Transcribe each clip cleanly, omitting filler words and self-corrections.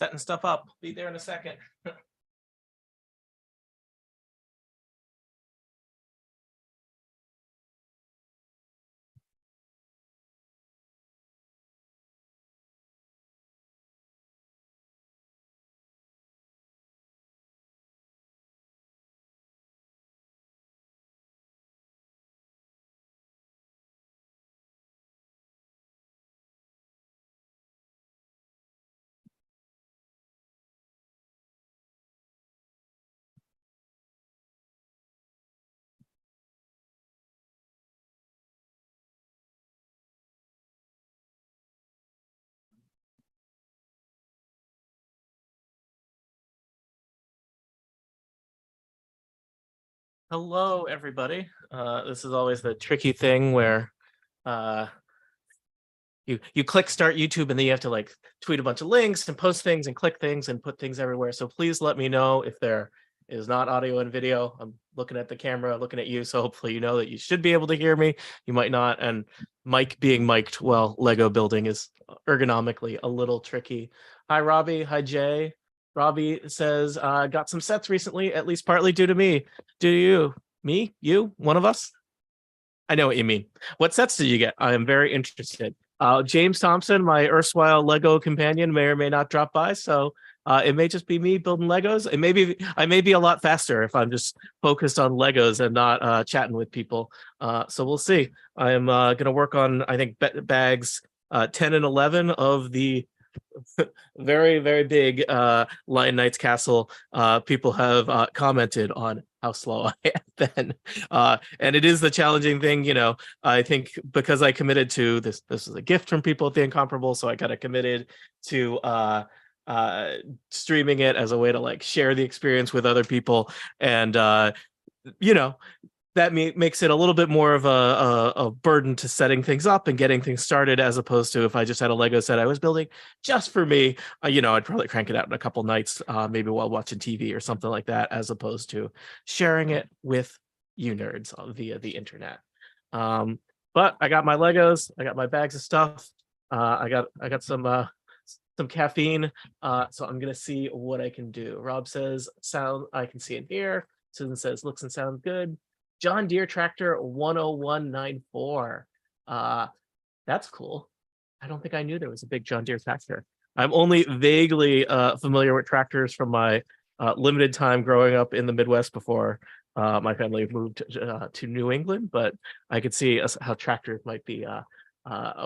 setting stuff up. Be there in a second. Hello, everybody. This is always the tricky thing where uh, you click start YouTube and then you have to like tweet a bunch of links and post things and click things and put things everywhere. So please let me know if there is not audio and video. I'm looking at the camera, looking at you, so hopefully you know that you should be able to hear me. You might not, and mic being mic'd while Lego building is ergonomically a little tricky. Hi, Robbie. Hi, Jay. Robbie says, got some sets recently, at least partly due to me. Do you? Me? You? One of us? I know what you mean. What sets did you get? I am very interested. James Thompson, my erstwhile Lego companion, may or may not drop by, so it may just be me building Legos. It may be I may be a lot faster if I'm just focused on Legos and not chatting with people. So we'll see. I am going to work on I think bags 10 and 11 of the very, very big Lion Knights Castle. People have commented on how slow I have been. And it is the challenging thing, you know. I think because I committed to this is a gift from people at the Incomparable, so I kind of committed to streaming it as a way to like share the experience with other people. And you know, that makes it a little bit more of a burden to setting things up and getting things started, as opposed to if I just had a Lego set I was building just for me, you know, I'd probably crank it out in a couple nights, maybe while watching TV or something like that, as opposed to sharing it with you nerds via the internet. But I got my Legos, I got my bags of stuff, I got some caffeine, so I'm gonna see what I can do. Rob says sound I can see and hear. Susan says looks and sounds good. John Deere tractor 10194. That's cool. I don't think I knew there was a big John Deere tractor. I'm only vaguely familiar with tractors from my limited time growing up in the Midwest before my family moved to New England, but I could see how tractors might be a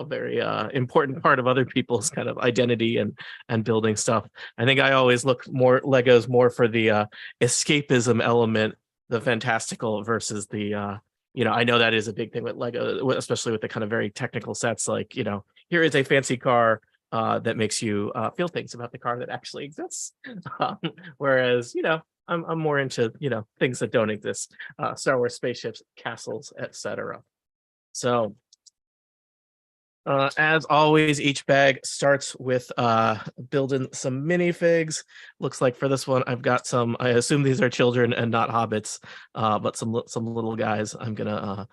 very important part of other people's kind of identity and building stuff. I think I always look more Legos more for the escapism element, the fantastical versus the you know, I know that is a big thing with Lego, especially with the kind of very technical sets. Like, you know, here is a fancy car that makes you feel things about the car that actually exists. Um, Whereas, you know, I'm more into, you know, things that don't exist, Star Wars spaceships, castles, etc. So as always, each bag starts with building some minifigs. Looks like for this one, I've got some, I assume these are children and not hobbits, but some little guys I'm gonna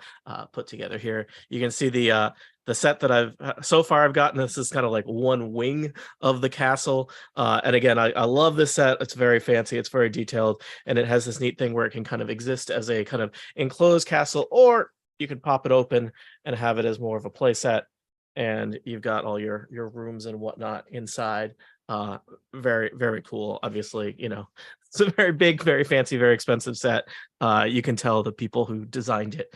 put together here. You can see the set that I've so far I've gotten. This is kind of like one wing of the castle. And again, I love this set. It's very fancy, it's very detailed, and it has this neat thing where it can kind of exist as a kind of enclosed castle, or you can pop it open and have it as more of a play set, and you've got all your rooms and whatnot inside. Very, very cool. Obviously, you know, it's a very big, very fancy, very expensive set. You can tell the people who designed it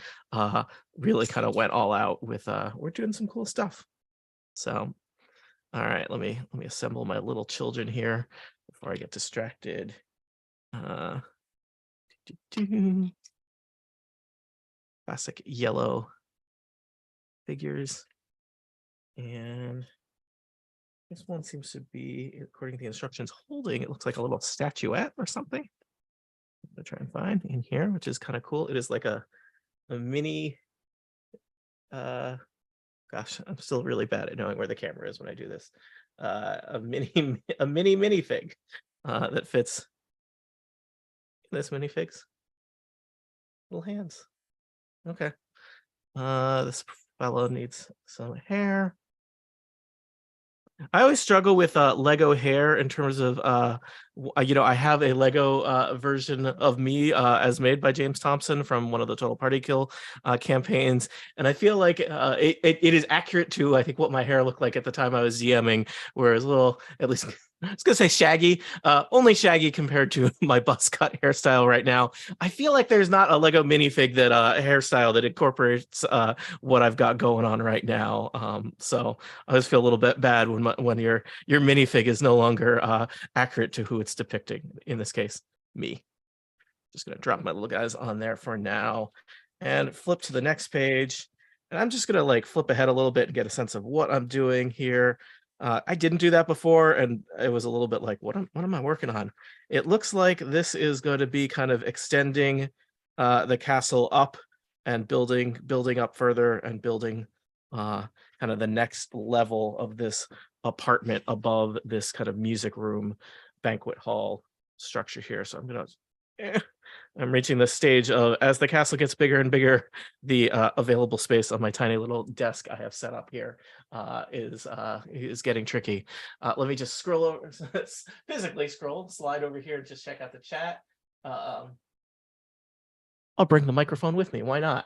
really kind of went all out with we're doing some cool stuff. So all right, let me assemble my little children here before I get distracted. Classic yellow figures. And this one seems to be, according to the instructions, holding, it looks like a little statuette or something. I'm gonna try and find in here, which is kind of cool. It is like a mini, gosh, I'm still really bad at knowing where the camera is when I do this. A mini, a mini minifig that fits in this minifig's little hands. Okay. This fellow needs some hair. I always struggle with Lego hair in terms of I have a Lego version of me as made by James Thompson from one of the Total Party Kill campaigns, and I feel like it is accurate to I think what my hair looked like at the time I was DMing, where it was a little at least. I was gonna say shaggy, only shaggy compared to my buzz cut hairstyle right now. I feel like there's not a Lego minifig that hairstyle that incorporates what I've got going on right now. So I always feel a little bit bad when your minifig is no longer accurate to who it's depicting. In this case, me. Just gonna drop my little guys on there for now, and flip to the next page. And I'm just gonna like flip ahead a little bit and get a sense of what I'm doing here. I didn't do that before, and it was a little bit like, what am I working on? It looks like this is going to be kind of extending the castle up and building up further and building kind of the next level of this apartment above this kind of music room, banquet hall structure here. So I'm reaching the stage of as the castle gets bigger and bigger, the available space on my tiny little desk I have set up here is getting tricky. Let me just scroll over, physically scroll, slide over here and just check out the chat. I'll bring the microphone with me. Why not?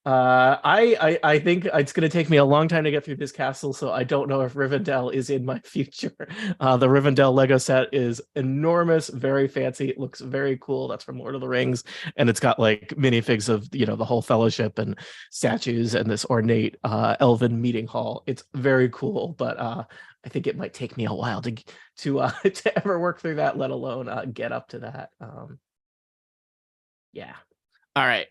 I think it's going to take me a long time to get through this castle, so I don't know if Rivendell is in my future. The Rivendell Lego set is enormous, very fancy. It looks very cool. That's from Lord of the Rings, and it's got like minifigs of the whole Fellowship and statues and this ornate elven meeting hall. It's very cool, but I think it might take me a while to to ever work through that, let alone get up to that. Yeah. All right.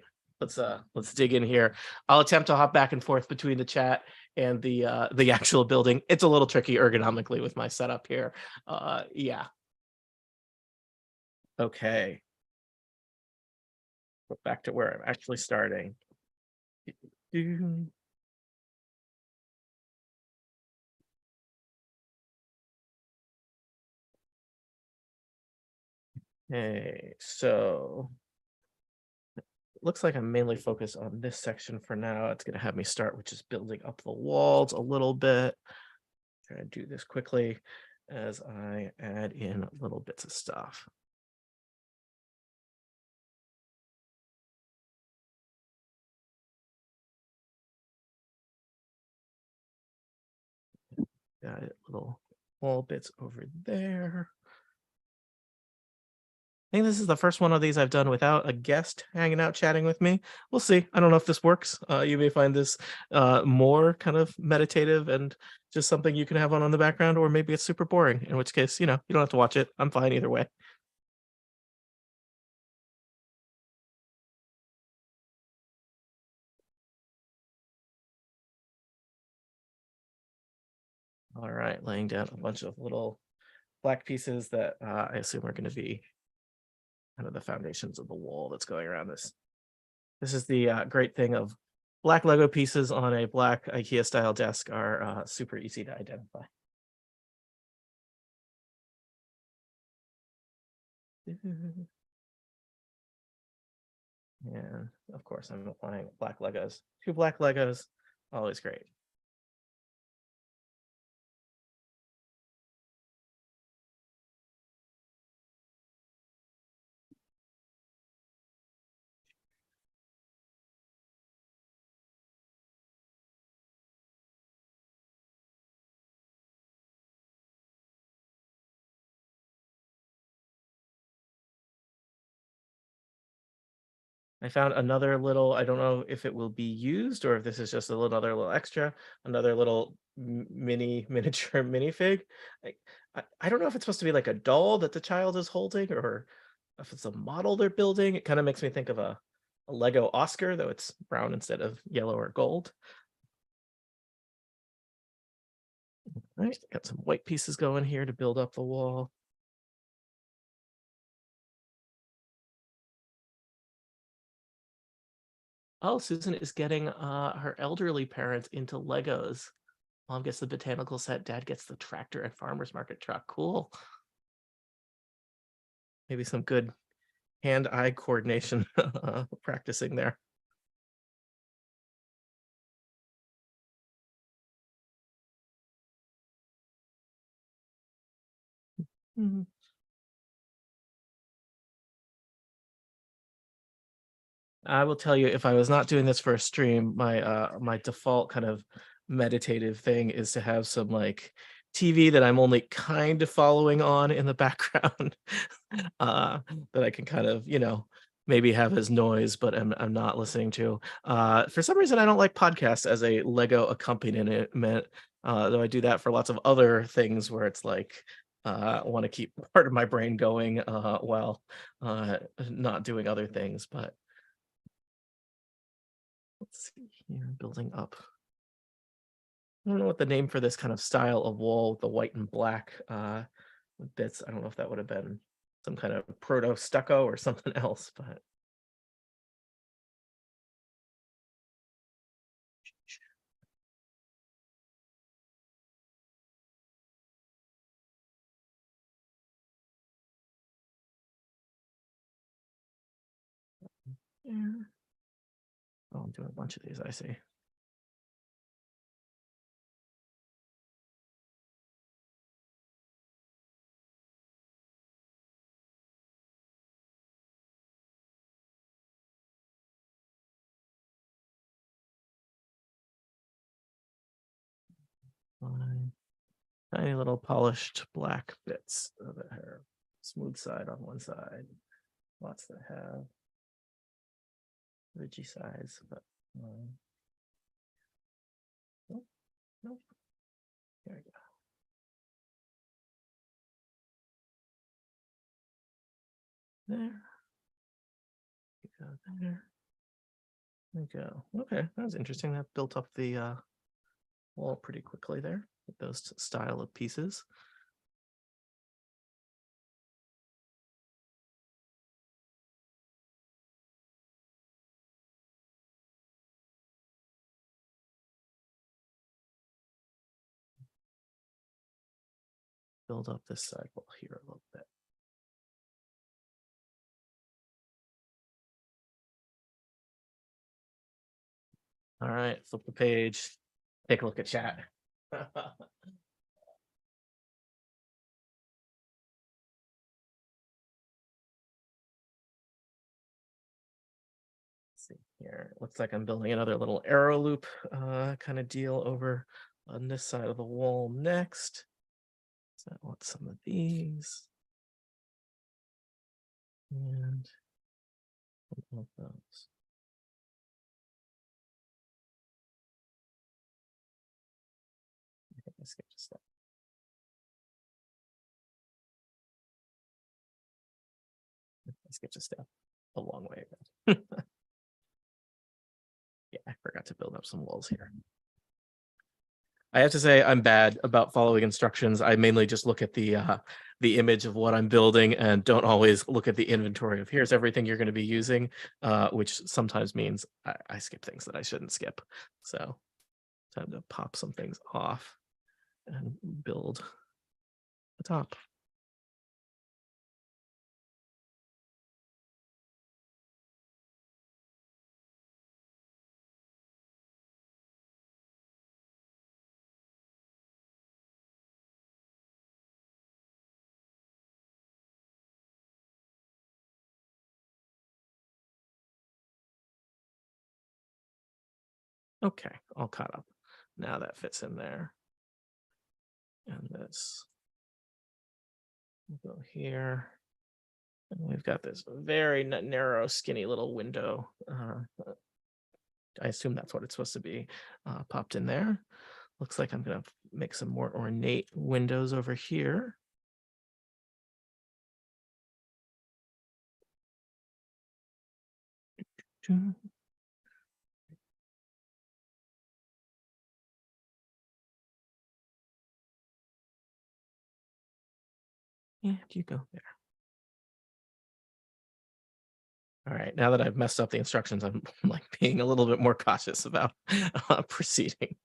Let's dig in here. I'll attempt to hop back and forth between the chat and the actual building. It's a little tricky ergonomically with my setup here. Yeah. Okay. Go back to where I'm actually starting. Okay, so looks like I'm mainly focused on this section for now. It's going to have me start with just building up the walls a little bit. Try to do this quickly as I add in little bits of stuff. Got it, little wall bits over there. I think this is the first one of these I've done without a guest hanging out chatting with me. We'll see. I don't know if this works. You may find this more kind of meditative and just something you can have on the background, or maybe it's super boring, in which case, you don't have to watch it. I'm fine either way. All right, laying down a bunch of little black pieces that I assume are going to be kind of the foundations of the wall that's going around this. This is the great thing of black Lego pieces on a black IKEA style desk are super easy to identify. And of course, I'm applying black Legos. 2 black Legos, always great. I found another little, I don't know if it will be used or if this is just another little extra, another little miniature minifig. I don't know if it's supposed to be like a doll that the child is holding or if it's a model they're building. It kind of makes me think of a Lego Oscar, though it's brown instead of yellow or gold. All right, got some white pieces going here to build up the wall. Oh, Susan is getting her elderly parents into Legos. Mom gets the botanical set, dad gets the tractor and farmer's market truck. Cool. Maybe some good hand-eye coordination practicing there. Mhm. I will tell you, if I was not doing this for a stream, my default kind of meditative thing is to have some like TV that I'm only kind of following on in the background, uh, that I can kind of, maybe have as noise, but I'm not listening to. For some reason, I don't like podcasts as a Lego accompaniment, though I do that for lots of other things where it's like, I want to keep part of my brain going while not doing other things. But let's see here, building up. I don't know what the name for this kind of style of wall with the white and black bits. I don't know if that would have been some kind of proto stucco or something else, but yeah. Oh, I'm doing a bunch of these, I see. Fine. Tiny little polished black bits that are smooth side on one side. Lots that have ridgy sides, but nope, nope. There we go. There. We go there. There we go. Okay, that was interesting. That built up the wall pretty quickly there with those style of pieces. Build up this side wall here a little bit. All right, flip the page. Take a look at chat. See here. Looks like I'm building another little arrow loop kind of deal over on this side of the wall next. So I want some of these. And one of those. I think I skipped a step. I skipped a step a long way ago. Yeah, I forgot to build up some walls here. I have to say I'm bad about following instructions. I mainly just look at the image of what I'm building and don't always look at the inventory of here's everything you're going to be using, which sometimes means I skip things that I shouldn't skip. So time to pop some things off and build the top. Okay, all caught up. Now that fits in there. And this will go here. And we've got this very narrow, skinny little window. I assume that's what it's supposed to be popped in there. Looks like I'm going to make some more ornate windows over here. Yeah, you go there. All right, now that I've messed up the instructions, I'm like being a little bit more cautious about proceeding.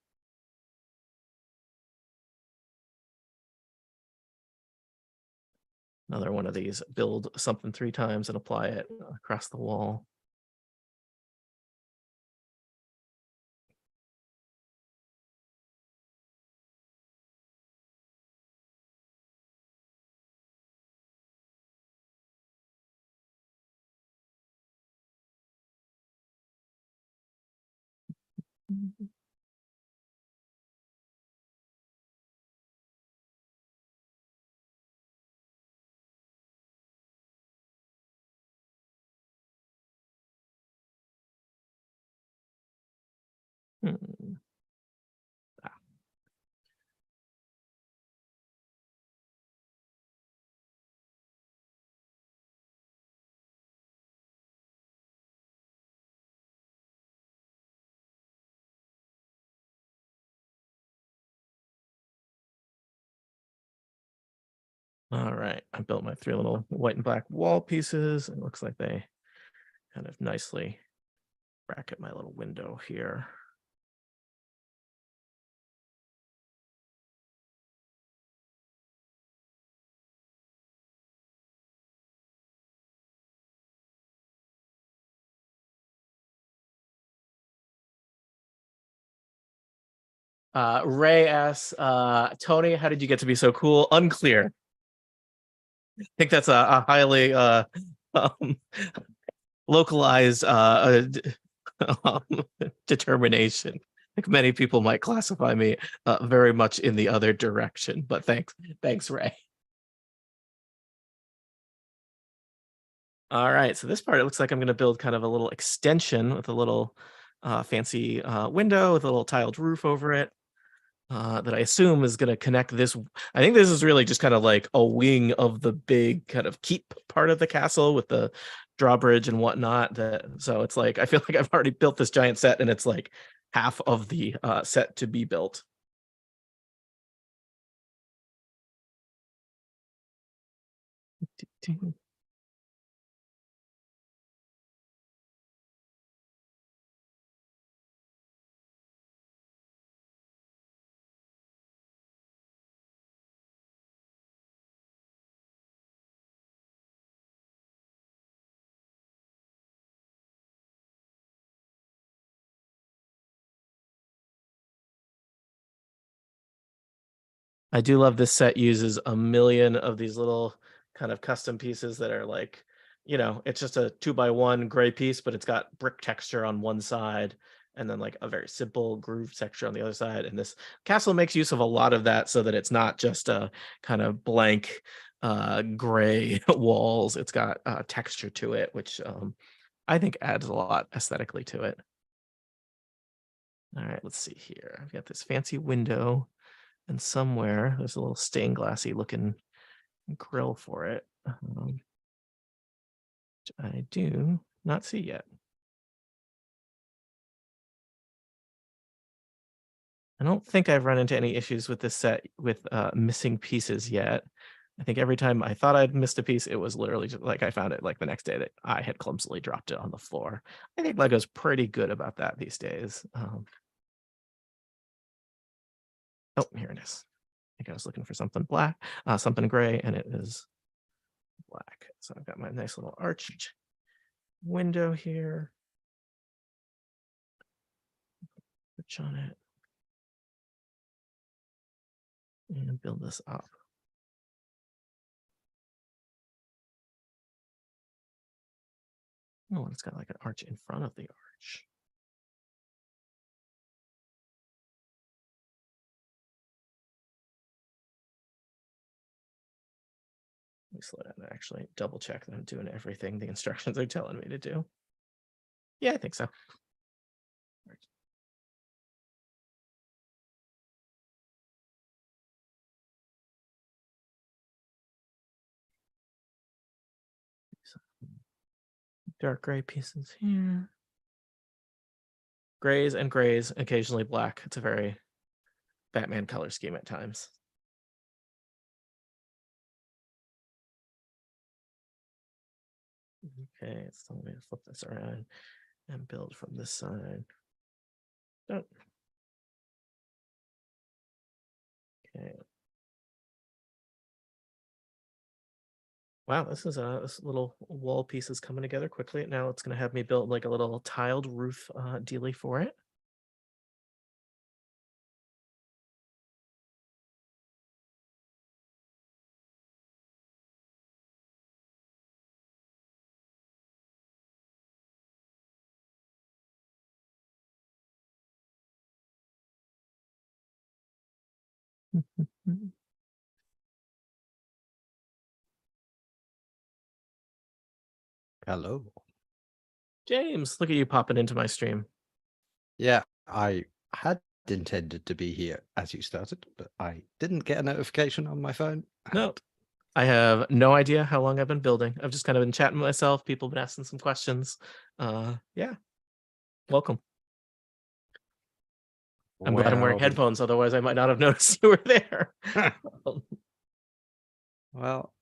Another one of these, build something 3 times and apply it across the wall. Hmm. All right, I built my three little white and black wall pieces. It looks like they kind of nicely bracket my little window here. Ray asks, Tony, how did you get to be so cool? Unclear. I think that's a highly um, localized um, determination. I think many people might classify me very much in the other direction, but thanks, Ray. All right, so this part, it looks like I'm going to build kind of a little extension with a little fancy window with a little tiled roof over it that I assume is going to connect this. I think this is really just kind of like a wing of the big kind of keep part of the castle with the drawbridge and whatnot. So it's like I feel like I've already built this giant set, and it's like half of the set to be built. I do love this set uses a million of these little kind of custom pieces that are like, it's just a 2x1 gray piece, but it's got brick texture on one side and then like a very simple groove texture on the other side. And this castle makes use of a lot of that so that it's not just a kind of blank gray walls. It's got texture to it, which I think adds a lot aesthetically to it. All right, let's see here. I've got this fancy window, and somewhere there's a little stained glassy looking grill for it. Which I do not see yet. I don't think I've run into any issues with this set with missing pieces yet. I think every time I thought I'd missed a piece, it was literally just like I found it like the next day that I had clumsily dropped it on the floor. I think Lego's pretty good about that these days. Oh, here it is. I think I was looking for something black, something gray, and it is black. So I've got my nice little arched window here. Switch on it and build this up. Oh, it's got like an arch in front of the arch. Let me slow down and actually double check that I'm doing everything the instructions are telling me to do. Yeah, I think so. Dark gray pieces here. Grays and grays, occasionally black. It's a very Batman color scheme at times. Okay, it's telling me to flip this around and build from this side. Oh. Okay. Wow, this little wall piece is coming together quickly. Now it's going to have me build like a little tiled roof dealy for it. Hello. James, look at you popping into my stream. Yeah, I had intended to be here as you started, but I didn't get a notification on my phone. No, I have no idea how long I've been building. I've just kind of been chatting with myself. People have been asking some questions. Yeah, welcome. I'm glad I'm wearing headphones. Otherwise, I might not have noticed you were there. Well,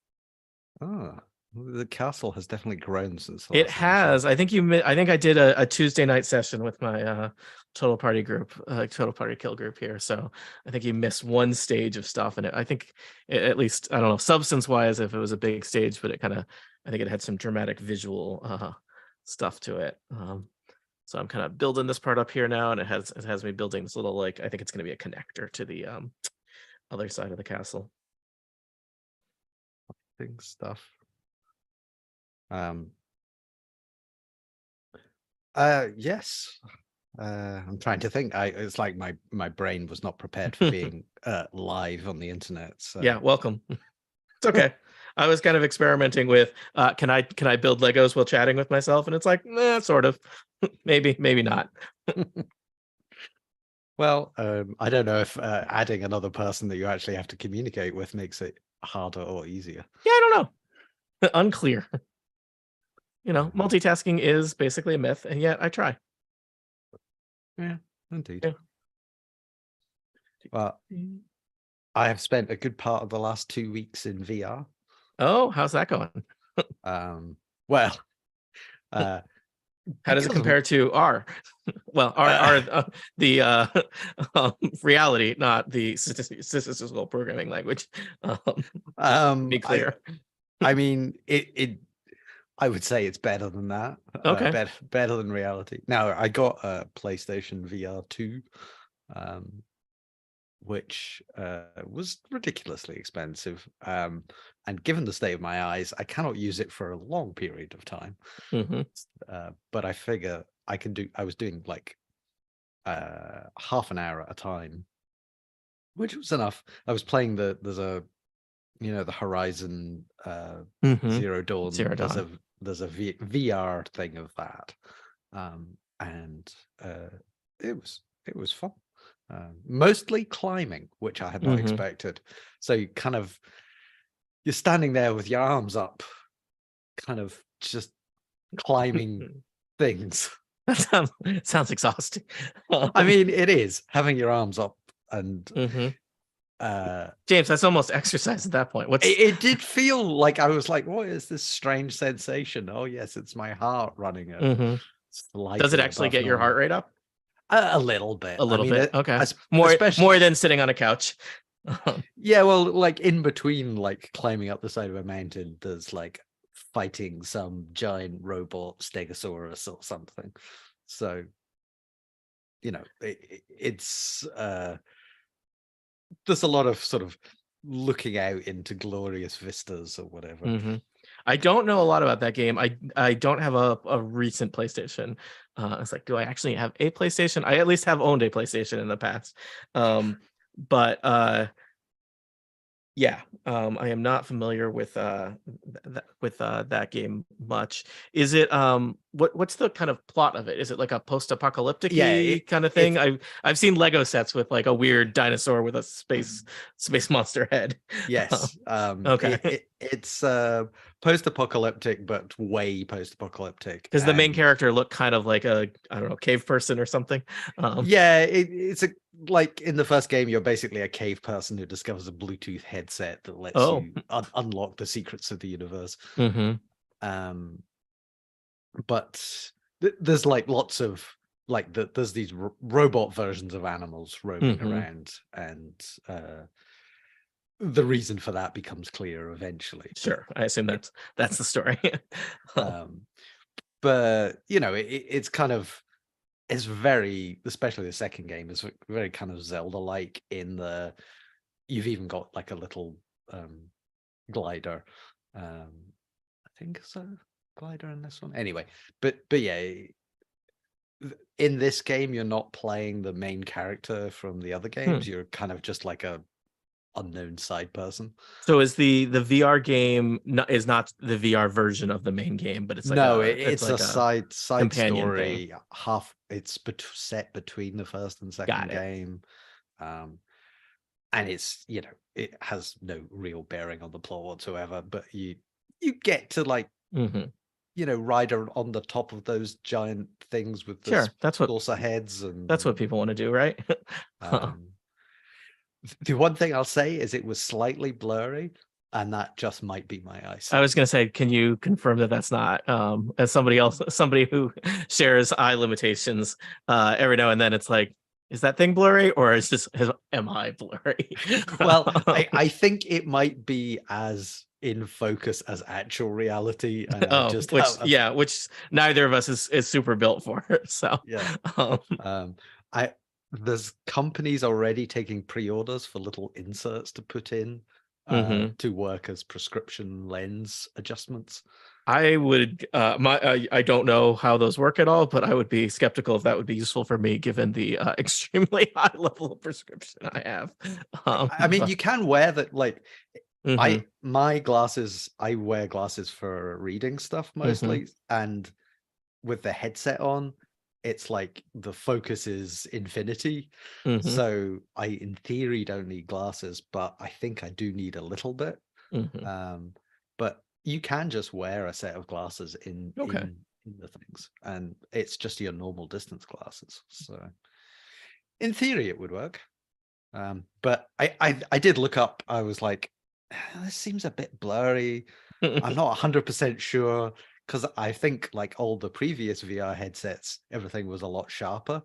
the castle has definitely grown since the It last time I saw has. I think I think I did a Tuesday night session with my total party group, total party kill group here. So I think you missed one stage of stuff, and I think at least I don't know substance wise if it was a big stage, but it kind of I think it had some dramatic visual stuff to it. So I'm kind of building this part up here now, and it has me building this little like I think it's going to be a connector to the other side of the castle. big stuff. Yes. I'm trying to think. It's like my brain was not prepared for being live on the internet. So Yeah, welcome. It's okay. I was kind of experimenting with can I build Legos while chatting with myself, and it's like sort of maybe not. Well, I don't know if adding another person that you actually have to communicate with makes it harder or easier. Yeah, I don't know. Unclear. You know, multitasking is basically a myth, and yet I try. Yeah, indeed. Yeah. Well, I have spent a good part of the last 2 weeks in VR. Oh, how's that going? Well, how does it compare to R? Well, R the reality, not the statistical programming language. Be clear. I mean, it. I would say it's better than that. Okay. Better than reality. Now, I got a PlayStation VR 2, which was ridiculously expensive. And given the state of my eyes, I cannot use it for a long period of time. But I figure I can do. I was doing like half an hour at a time, which was enough. I was playing there's a the Horizon Zero Dawn. There's a VR thing of that, and it was fun. Mostly climbing, which I had not expected. So you're standing there with your arms up, kind of just climbing things. That sounds exhausting. I mean, it is having your arms up and James, that's almost exercise at that point. It did feel like I was like, what is this strange sensation? Oh yes, it's my heart running. Does it actually get your heart rate up? A little bit. A little bit. Okay. More than sitting on a couch. Yeah, well, like in between, like climbing up the side of a mountain, there's like fighting some giant robot Stegosaurus or something. So, it's there's a lot of sort of looking out into glorious vistas or whatever. I don't know a lot about that game. I don't have a recent PlayStation. It's like, do I actually have a PlayStation? I at least have owned a PlayStation in the past. But yeah, I am not familiar with that game much. Is it what's the kind of plot of it? Is it like a post-apocalyptic kind of thing? I've seen Lego sets with like a weird dinosaur with a space monster head. Yes. Okay. It's post-apocalyptic, but way post-apocalyptic. Does the main character look kind of like a, I don't know, cave person or something? Yeah, it's like in the first game, you're basically a cave person who discovers a Bluetooth headset that lets you unlock the secrets of the universe. But there's like lots of like there's these robot versions of animals roaming around, and the reason for that becomes clear eventually. Sure, I assume that's the story. But it's kind of, it's very, especially the second game is very kind of Zelda-like in you've even got like a little glider. I think it's a glider in this one. Anyway, but yeah, in this game you're not playing the main character from the other games. You're kind of just like a unknown side person. So is the VR game is not the VR version of the main game, but it's like No, it's it's a like a side companion thing. story. It's set between the first and second Got it. game, and it's, you know, it has no real bearing on the plot whatsoever. But you get to, like, Hmm. you know, ride on the top of those giant things with the Sure, saucer heads, that's what and people want to do, right? um, the one thing I'll say is it was slightly blurry, and that just might be my I was eyesight. gonna say, can you confirm that that's not as somebody who shares eye limitations, every now and then it's like, is that thing blurry or am I blurry? Well, I think it might be as in focus as actual reality, and I Oh, just have which neither of us is super built for. So yeah. um, I There's companies already taking pre-orders for little inserts to put in mhm. to work as prescription lens adjustments. I would I don't know how those work at all, but I would be skeptical if that would be useful for me given the extremely high level of prescription I have. I mean, But you can wear that, like, mhm, I wear glasses for reading stuff mhm, mostly, and with the headset on, it's like the focus is infinity. mhm, So I, in theory, don't need glasses, but I think I do need a little bit. mhm. Um, but you can just wear a set of glasses Okay. in the things, and it's just your normal distance glasses. So in theory, it would work. But I did look up. I was like, this seems a bit blurry. I'm not 100% sure, because I think, like all the previous VR headsets, everything was a lot sharper.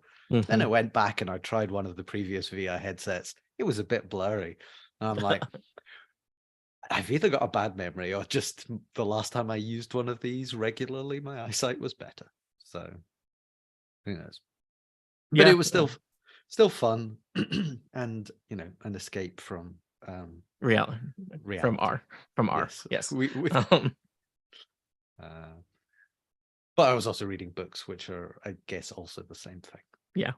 Then I Mhm. went back and I tried one of the previous VR headsets. It was a bit blurry. And I'm like, I've either got a bad memory or just the last time I used one of these regularly, my eyesight was better. So who knows? But Yeah, it was still fun, and, you know, an escape from reality from reality. R from R. Yes, Yes. we Um, uh, but I was also reading books, which are, I guess, also the same thing. yeah.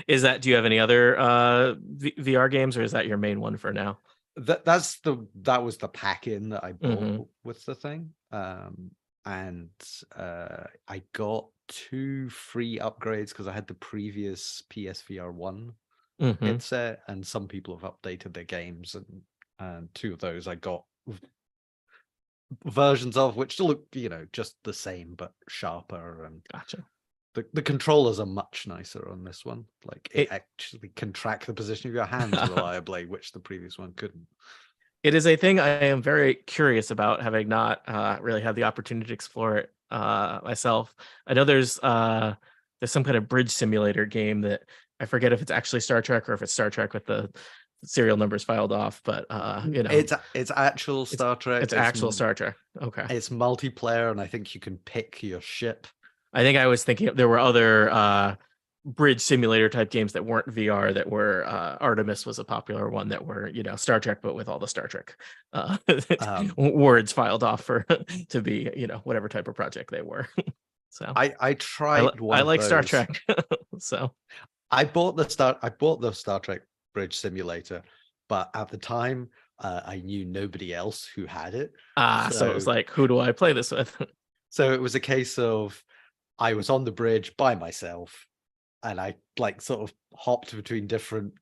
Do you have any other VR games, or is that your main one for now? That was the pack-in that I bought Hmm. with the thing. And I got 2 free upgrades because I had the previous PSVR 1 Hmm. headset, and some people have updated their games, and 2 of those I got versions of which still look, you know, just the same but sharper, and Gotcha. the controllers are much nicer on this one. Like, it It actually can track the position of your hands reliably, which the previous one couldn't. it is a thing I am very curious about, having not really had the opportunity to explore it myself. I know there's some kind of bridge simulator game that I forget if it's actually Star Trek or if it's Star Trek with the serial numbers filed off, but It's actual it's Star Trek. it's actual Star Trek. Okay. It's multiplayer, and I think you can pick your ship. I think I was thinking there were other bridge simulator type games that weren't VR that were Artemis was a popular one that were, Star Trek but with all the Star Trek uh Um, words filed off for to be, whatever type of project they were. So I tried one I of like Star those. Trek. So I bought the Star Trek Bridge Simulator, but at the time, I knew nobody else who had it. so it was So like, who do I play this with? it was a case of, I was on the bridge by myself, and I, like, sort of hopped between different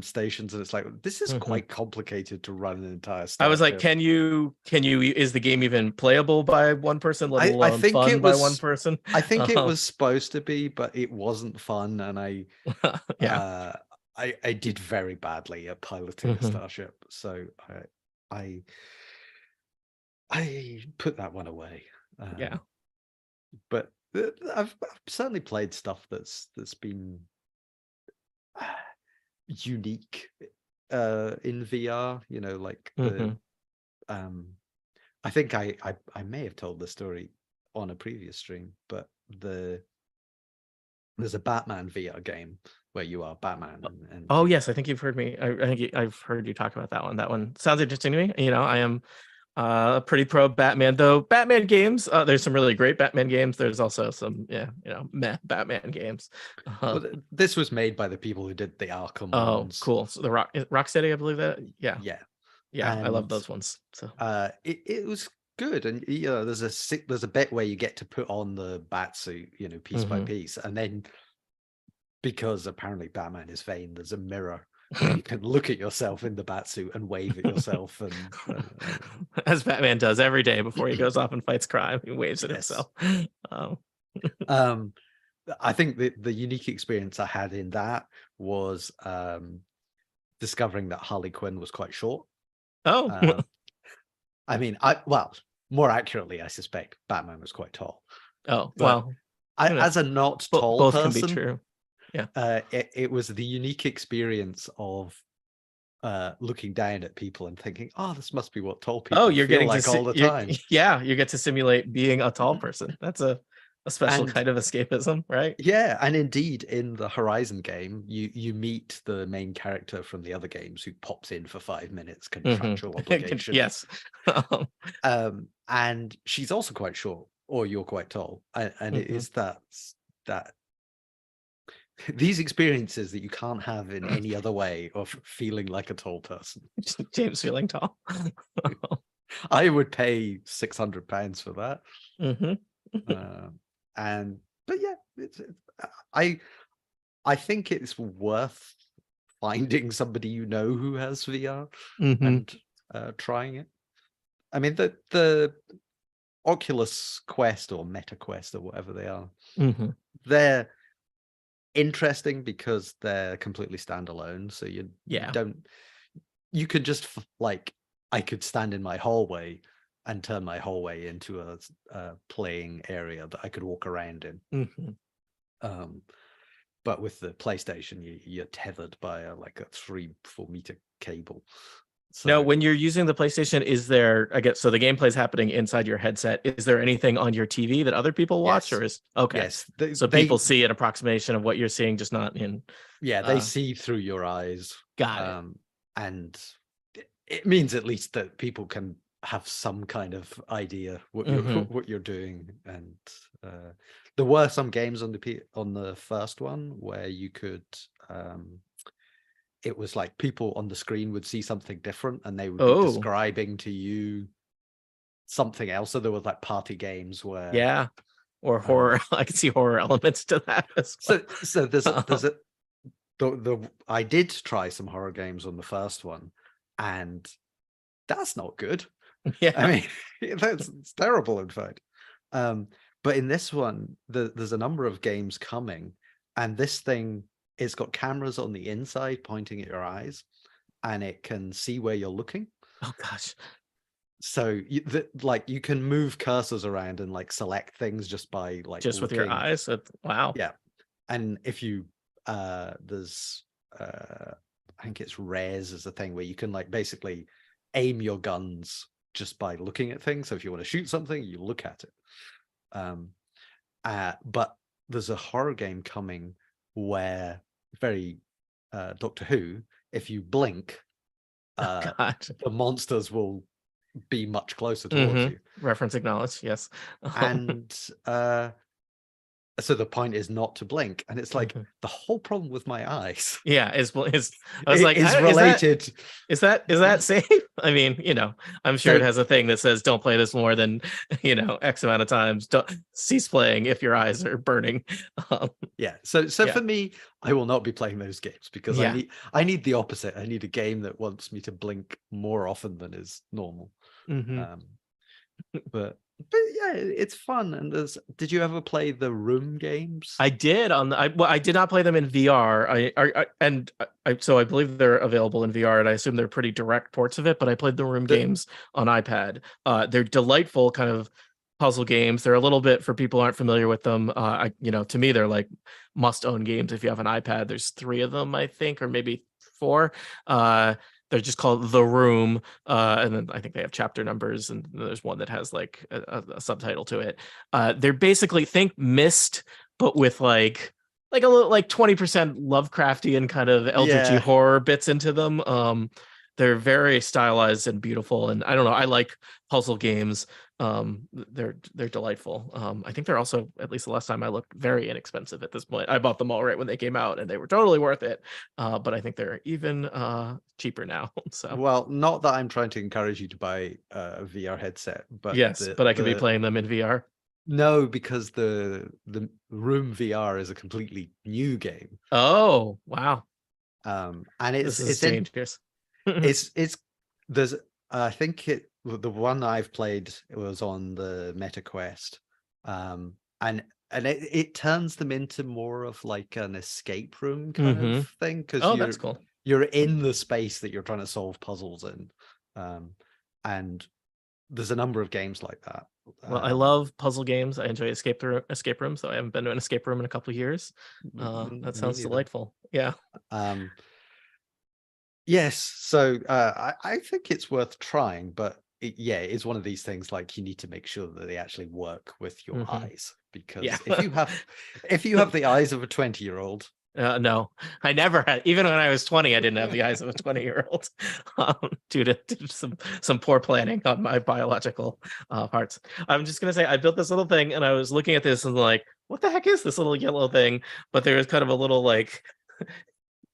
stations, and it's like, this is Mhm. quite complicated to run an entire I was like, starship. can you is the game even playable by one person, let I alone think fun it by one was person? I think it Um, was supposed to be, but it wasn't fun, and yeah. uh I did very badly at piloting a Mhm. starship, so I I put that one away. Yeah. But I've certainly played stuff that's been unique in VR, you know, like Mhm. um I think I may have told the story on a previous stream, but there's a Batman VR game where you are Batman, and Oh yes, I think you've heard me. I think I've heard you talk about that one. That one sounds interesting to me. I am Pretty pro Batman though. Batman games. There's some really great Batman games. There's also some, meh Batman games. Well, this was made by the people who did the Arkham Oh, ones. cool. So the Rocksteady, I believe that. Yeah. Yeah. Yeah, I love And, those ones. So it was good, and there's a bit where you get to put on the bat suit, piece by piece, and then because apparently Batman is vain, there's a mirror where you can look at yourself in the bat suit and wave at yourself, and as Batman does every day before he goes off and fights crime, he waves at Yes. himself. I think the unique experience I had in that was discovering that Harley Quinn was quite short. Oh, I mean, more accurately, I suspect Batman was quite tall. oh, But well, as a not tall both person, can be true. Yeah. It was the unique experience of looking down at people and thinking, "Oh, this must be what tall people You're feel getting like all the time." Yeah, you get to simulate being a tall person. That's a special And- kind of escapism, right? Yeah, and indeed, in the Horizon game, you meet the main character from the other games who pops in for 5 minutes, contractual obligation. Yes. And she's also quite short, or you're quite tall, and it is that these experiences that you can't have in any other way of feeling like a tall person. James feeling tall. I would pay £600 for that. But yeah, I think it's worth finding somebody who has VR and trying it. I mean, the Oculus Quest or Meta Quest or whatever they are, they're interesting because they're completely standalone. So you could just I could stand in my hallway and turn my hallway into a playing area that I could walk around in. But with the PlayStation, you're tethered by a 3-4 meter cable. So now, when you're using the PlayStation, is there, I guess, so the gameplay is happening inside your headset. Is there anything on your TV that other people watch, or is okay? Yes, so people see an approximation of what you're seeing, just not in. Yeah, they see through your eyes. Got it. And it means at least that people can have some kind of idea what you're doing. And there were some games on the first one where you could. It was like people on the screen would see something different, and they would be describing to you something else. So there was party games where or horror. I can see horror elements to that as well. So there's I did try some horror games on the first one, and that's not good. Yeah, I mean, it's terrible, in fact. But in this one, there's a number of games coming, and this thing, it's got cameras on the inside pointing at your eyes, and it can see where you're looking. Oh gosh. So you can move cursors around and select things just by just with your eyes. Wow. Yeah. And if you there's I think it's res is a thing where you can basically aim your guns just by looking at things. So if you want to shoot something, you look at it. But there's a horror game coming where very Doctor Who, if you blink, the monsters will be much closer towards you. Reference acknowledged. Yes. And so the point is not to blink, and it's the whole problem with my eyes. Yeah, I was related. Is that safe? I mean, I'm sure it has a thing that says don't play this more than X amount of times. Don't cease playing if your eyes are burning. Yeah. So for me, I will not be playing those games because I need the opposite. I need a game that wants me to blink more often than is normal. But yeah, it's fun. And did you ever play the Room games? I did I did not play them in VR. So I believe they're available in VR, and I assume they're pretty direct ports of it. But I played the Room games on iPad. They're delightful kind of puzzle games. They're a little bit, for people who aren't familiar with them, to me they're must-own games if you have an iPad. There's 3 of them, I think, or maybe 4. They're just called The Room, and then I think they have chapter numbers, and there's one that has a subtitle to it. They're basically, think Myst, but with a little 20% Lovecraftian kind of eldritch horror bits into them. they're very stylized and beautiful, and I don't know, I like puzzle games. They're delightful. I think they're also, at least the last time I looked, very inexpensive at this point. I bought them all right when they came out, and they were totally worth it. But I think they're even cheaper now. So Well, not that I'm trying to encourage you to buy a VR headset, but yes, but I could be playing them in VR. No, because the Room VR is a completely new game. Oh wow! And This is dangerous. it's there's I think the one I've played was on the Meta Quest, and it turns them into more of like an escape room kind of thing, because that's cool. You're in the space that you're trying to solve puzzles in, and there's a number of games like that. Well, I love puzzle games. I enjoy escape room, so I haven't been to an escape room in a couple of years. That sounds delightful. Yeah. Yes, so I think it's worth trying, but it's one of these things, like, you need to make sure that they actually work with your eyes, because if you have the eyes of a 20-year-old. No, I never had. Even when I was 20, I didn't have the eyes of a 20-year-old due to some poor planning on my biological parts. I'm just gonna say, I built this little thing, and I was looking at this and like, what the heck is this little yellow thing? But there was kind of a little like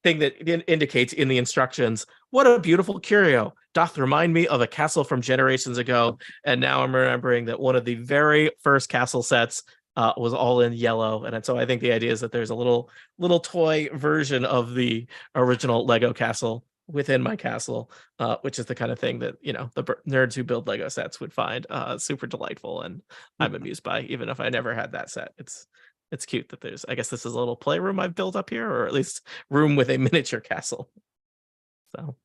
thing that indicates in the instructions, what a beautiful curio, doth remind me of a castle from generations ago. And now I'm remembering that one of the very first castle sets was all in yellow. And so I think the idea is that there's a little toy version of the original Lego castle within my castle, which is the kind of thing that, you know, the nerds who build Lego sets would find super delightful, and I'm amused by, even if I never had that set. It's cute that there's, I guess this is a little playroom I've built up here, or at least room with a miniature castle. So,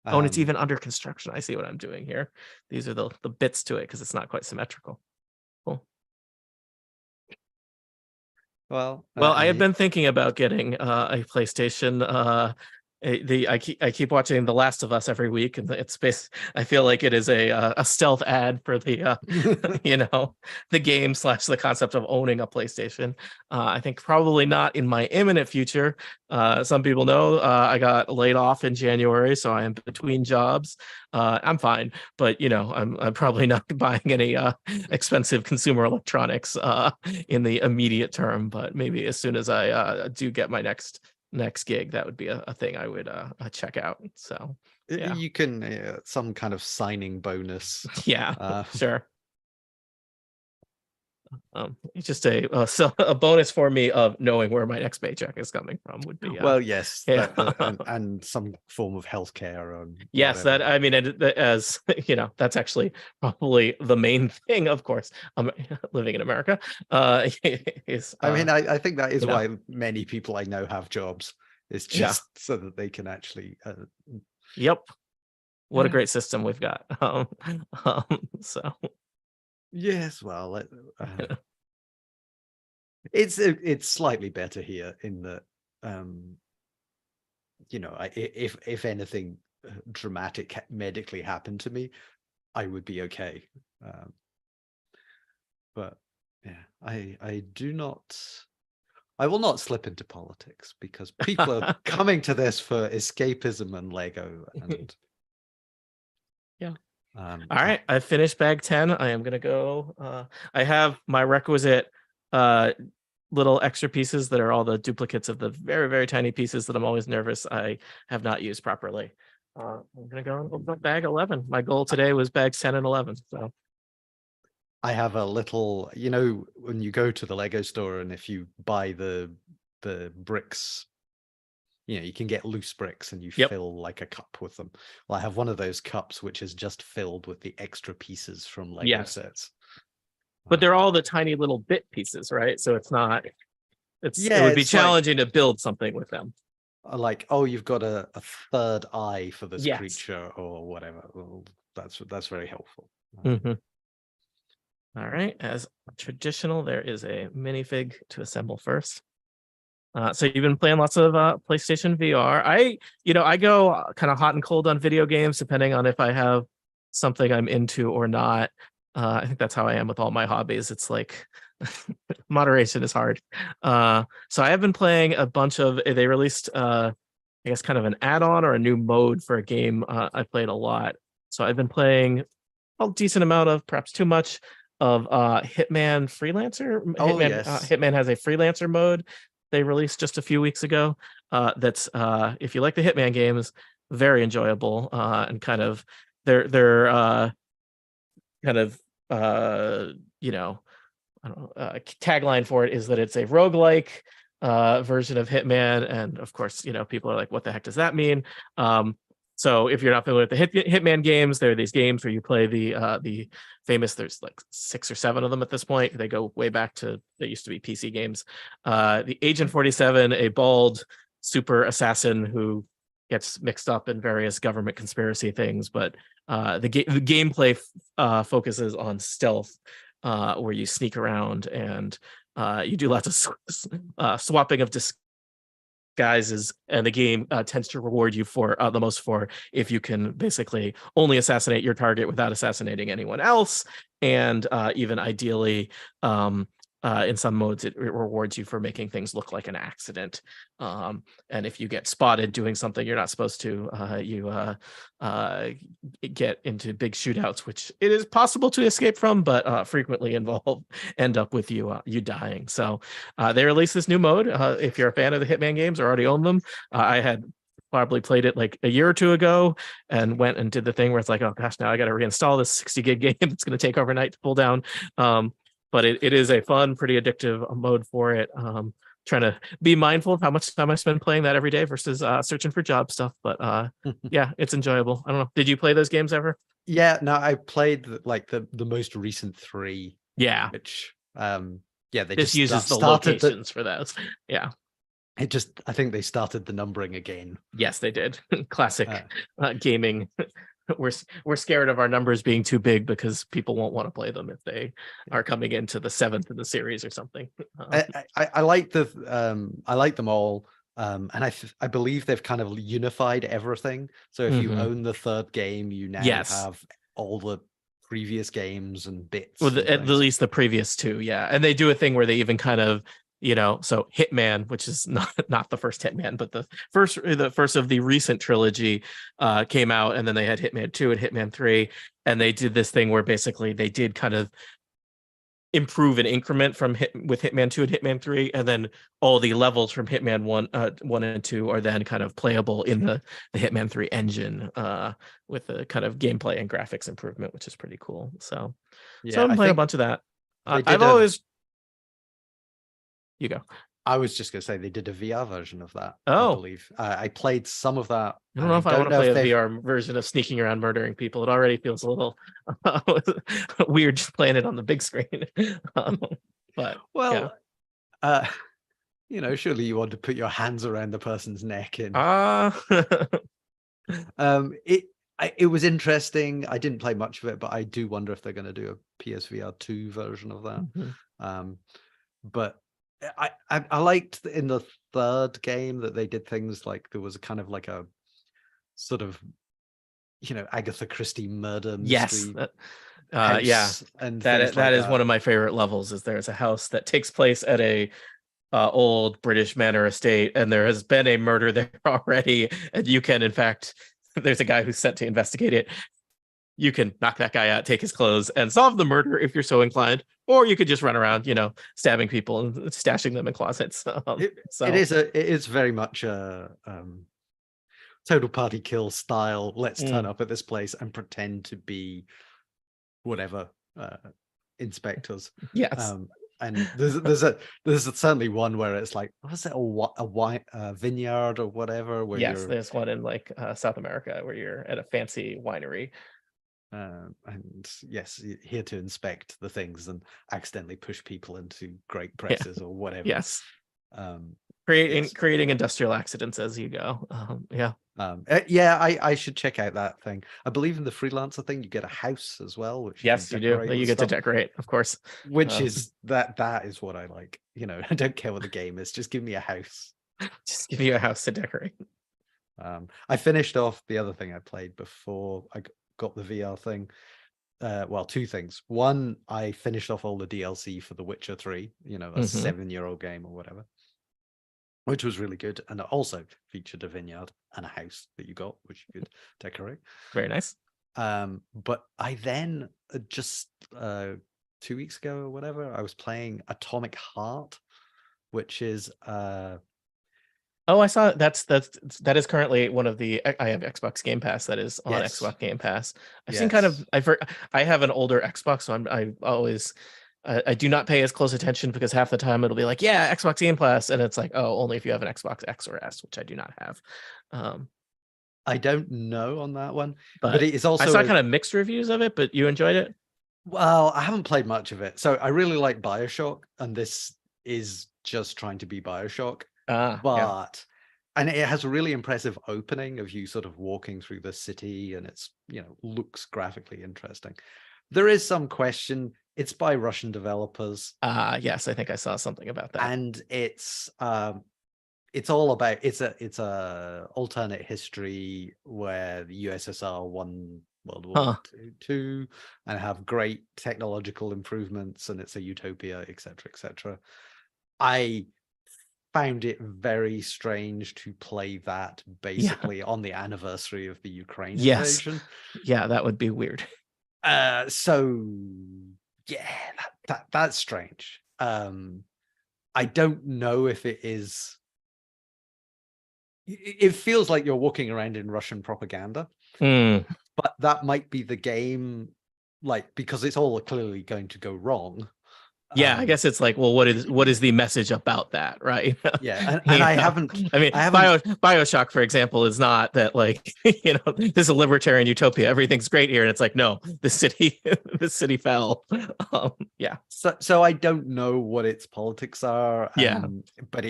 oh, and it's even under construction. I see what I'm doing here. These are the bits to it, because it's not quite symmetrical. Cool. Well, I have been thinking about getting a PlayStation. I keep watching The Last of Us every week, and it's I feel like it is a stealth ad for the you know, the game / the concept of owning a PlayStation. I think probably not in my imminent future. Some people know I got laid off in January, so I am between jobs. I'm fine, but you know, I'm probably not buying any expensive consumer electronics in the immediate term. But maybe as soon as I do get my next gig, that would be a thing I would check out. So yeah, you can some kind of signing bonus. Yeah, sure. It's just a bonus for me of knowing where my next paycheck is coming from would be well, yes, yeah. and some form of healthcare. Yes, whatever. That, I mean, as you know, that's actually probably the main thing. Of course, living in America is. I mean, I think that is why many people I know have jobs. It's just so that they can actually. Yep. What a great system we've got. So. Yes, well, it's slightly better here in that, you know, if anything dramatic medically happened to me, I would be okay. But yeah, I will not slip into politics, because people are coming to this for escapism and Lego and. Yeah. All right, I finished bag 10. I am gonna go. I have my requisite little extra pieces that are all the duplicates of the very, very tiny pieces that I'm always nervous I have not used properly. I'm gonna go and open up bag 11. My goal today was bags 10 and 11. So I have a little, you know, when you go to the Lego store, and if you buy the bricks, you know, you can get loose bricks and you fill like a cup with them. Well, I have one of those cups which is just filled with the extra pieces from Lego sets. But they're all the tiny little bit pieces, right? So it's not, it would be challenging to build something with them. Like, oh, you've got a third eye for this creature or whatever. Well, that's very helpful. All right, as traditional, there is a minifig to assemble first. So you've been playing lots of PlayStation VR. I go kind of hot and cold on video games depending on if I have something I'm into or not. I think that's how I am with all my hobbies. It's like moderation is hard. So I have been playing a bunch of. They released I guess kind of an add-on or a new mode for a game I played a lot. So I've been playing a decent amount of, perhaps too much, of Hitman Freelancer. Oh yes. Hitman has a freelancer mode they released just a few weeks ago. That's if you like the Hitman games, very enjoyable and kind of they're kind of you know, I don't know, tagline for it is that it's a roguelike version of Hitman. And of course, people are like, what the heck does that mean? So if you're not familiar with the Hitman games, there are these games where you play the famous, there's like 6 or 7 of them at this point. They go way back to, they used to be PC games. The Agent 47, a bald super assassin who gets mixed up in various government conspiracy things, but the gameplay focuses on stealth, where you sneak around and you do lots of swapping of disguises, and the game tends to reward you for the most for if you can basically only assassinate your target without assassinating anyone else, and even ideally in some modes it rewards you for making things look like an accident, and if you get spotted doing something you're not supposed to, you get into big shootouts, which it is possible to escape from, but frequently end up with you dying. So they released this new mode. If you're a fan of the Hitman games or already own them, I had probably played it like a year or two ago and went and did the thing where it's like, oh gosh, now I got to reinstall this 60 gig game. It's going to take overnight to pull down. But it is a fun, pretty addictive mode for it. Trying to be mindful of how much time I spend playing that every day versus searching for job stuff. But yeah, it's enjoyable. I don't know. Did you play those games ever? Yeah, no, I played like the most recent 3. Yeah, Which yeah, they this just uses the started locations for those. Yeah. I think they started the numbering again. Yes, they did. Classic gaming. We're scared of our numbers being too big because people won't want to play them if they are coming into the 7th in the series or something. I like I like them all, and I believe they've kind of unified everything. So if you own the 3rd game, you now Yes. have all the previous games and bits. Well, at least the previous 2, yeah. And they do a thing where they even kind of, so Hitman, which is not the first Hitman, but the first of the recent trilogy came out, and then they had Hitman 2 and Hitman 3, and they did this thing where basically they did kind of improve an increment with Hitman 2 and Hitman 3, and then all the levels from Hitman 1 and 2 are then kind of playable in the Hitman 3 engine, with a kind of gameplay and graphics improvement, which is pretty cool. So yeah, I've been playing a bunch of that. You go. I was just going to say they did a VR version of that. Oh. I believe I played some of that. I don't know if I want to play a VR version of sneaking around murdering people. It already feels a little weird just playing it on the big screen. But well, surely you want to put your hands around the person's neck and it was interesting. I didn't play much of it, but I do wonder if they're going to do a PSVR 2 version of that. But I liked in the 3rd game that they did things like there was a kind of like a sort of Agatha Christie murder mystery. Yes. And that is one of my favorite levels. Is there's a house that takes place at a old British manor estate, and there has been a murder there already, and you can, in fact, there's a guy who's sent to investigate it. You can knock that guy out, take his clothes, and solve the murder if you're so inclined, or you could just run around, stabbing people and stashing them in closets. It is very much a total party kill style. Let's turn up at this place and pretend to be whatever inspectors. Yes. And there's certainly one where it's like, was it a vineyard or whatever? Where yes, there's one in like South America where you're at a fancy winery. And yes, here to inspect the things and accidentally push people into great presses or whatever. Yes. Creating industrial accidents as you go. I should check out that thing. I believe in the freelancer thing you get a house as well, which yes, you do. You get to decorate, of course. Which is that is what I like. I don't care what the game is, just give me a house. Just give you a house to decorate. I finished off the other thing I played before I got the VR thing. Well, 2 things. One, I finished off all the DLC for The Witcher 3, a 7-year-old game or whatever. which was really good, and it also featured a vineyard and a house that you got, which you could decorate. Very nice. But I then just 2 weeks ago or whatever, I was playing Atomic Heart, which is Oh, I saw that is currently one of the I have Xbox Game Pass that is on yes, Xbox Game Pass. I've seen kind of I have an older Xbox, so I always I do not pay as close attention because half the time it'll be like, yeah, Xbox Game Pass, and it's like, oh, only if you have an Xbox X or S, which I do not have. I don't know on that one, but but it is also I saw kind of mixed reviews of it, but you enjoyed it? Well, I haven't played much of it. So I really like BioShock, and this is just trying to be BioShock. Yeah. But and it has a really impressive opening of you sort of walking through the city, and it's, looks graphically interesting. There is some question. It's by Russian developers. Yes, I think I saw something about that. And it's all about it's a alternate history where the USSR won World War II and have great technological improvements, and it's a utopia, etc., etc. I found it very strange to play that basically on the anniversary of the Ukraine invasion. Yeah, that would be weird. So yeah, that's strange. I don't know if it is. It feels like you're walking around in Russian propaganda, but that might be the game, because it's all clearly going to go wrong. Yeah, I guess it's like, well, what is the message about that, right? Yeah, and I haven't. I mean, BioShock, for example, is not that like this is a libertarian utopia. Everything's great here, and it's like, no, the city fell. Yeah. So I don't know what its politics are. Yeah, but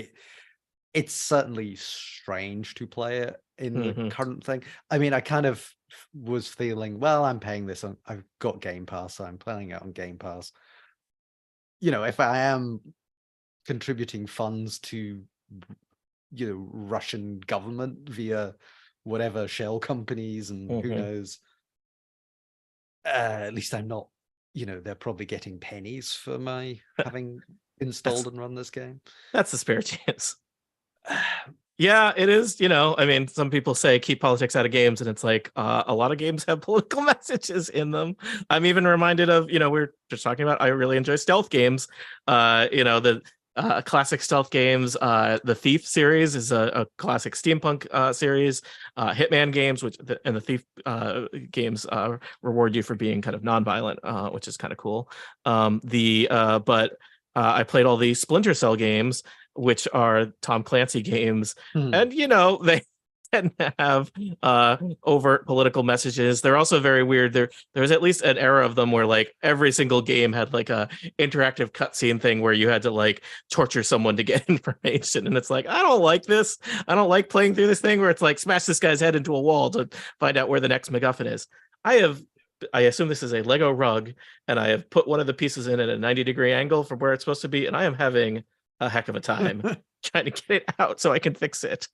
it's certainly strange to play it in the current thing. I mean, I kind of was feeling, well, I'm paying this on. I've got Game Pass, so I'm playing it on Game Pass. If I am contributing funds to, Russian government via whatever shell companies and who knows, at least I'm not, they're probably getting pennies for my having installed and run this game. That's the spare chance. Yeah, it is. I mean, some people say keep politics out of games, and it's like a lot of games have political messages in them. I'm even reminded of, we're just talking about, I really enjoy stealth games. The classic stealth games. The Thief series is a classic steampunk series. Hitman games, and the Thief games reward you for being kind of nonviolent, which is kind of cool. But I played all the Splinter Cell games, which are Tom Clancy games, and they tend to have overt political messages. They're also very weird. There's at least an era of them where like every single game had like a interactive cutscene thing where you had to like torture someone to get information, and it's like, I don't like this. I don't like playing through this thing where it's like smash this guy's head into a wall to find out where the next MacGuffin is. I assume this is a Lego rug, and I have put one of the pieces in at a 90-degree angle from where it's supposed to be, and I am having a heck of a time trying to get it out so I can fix it.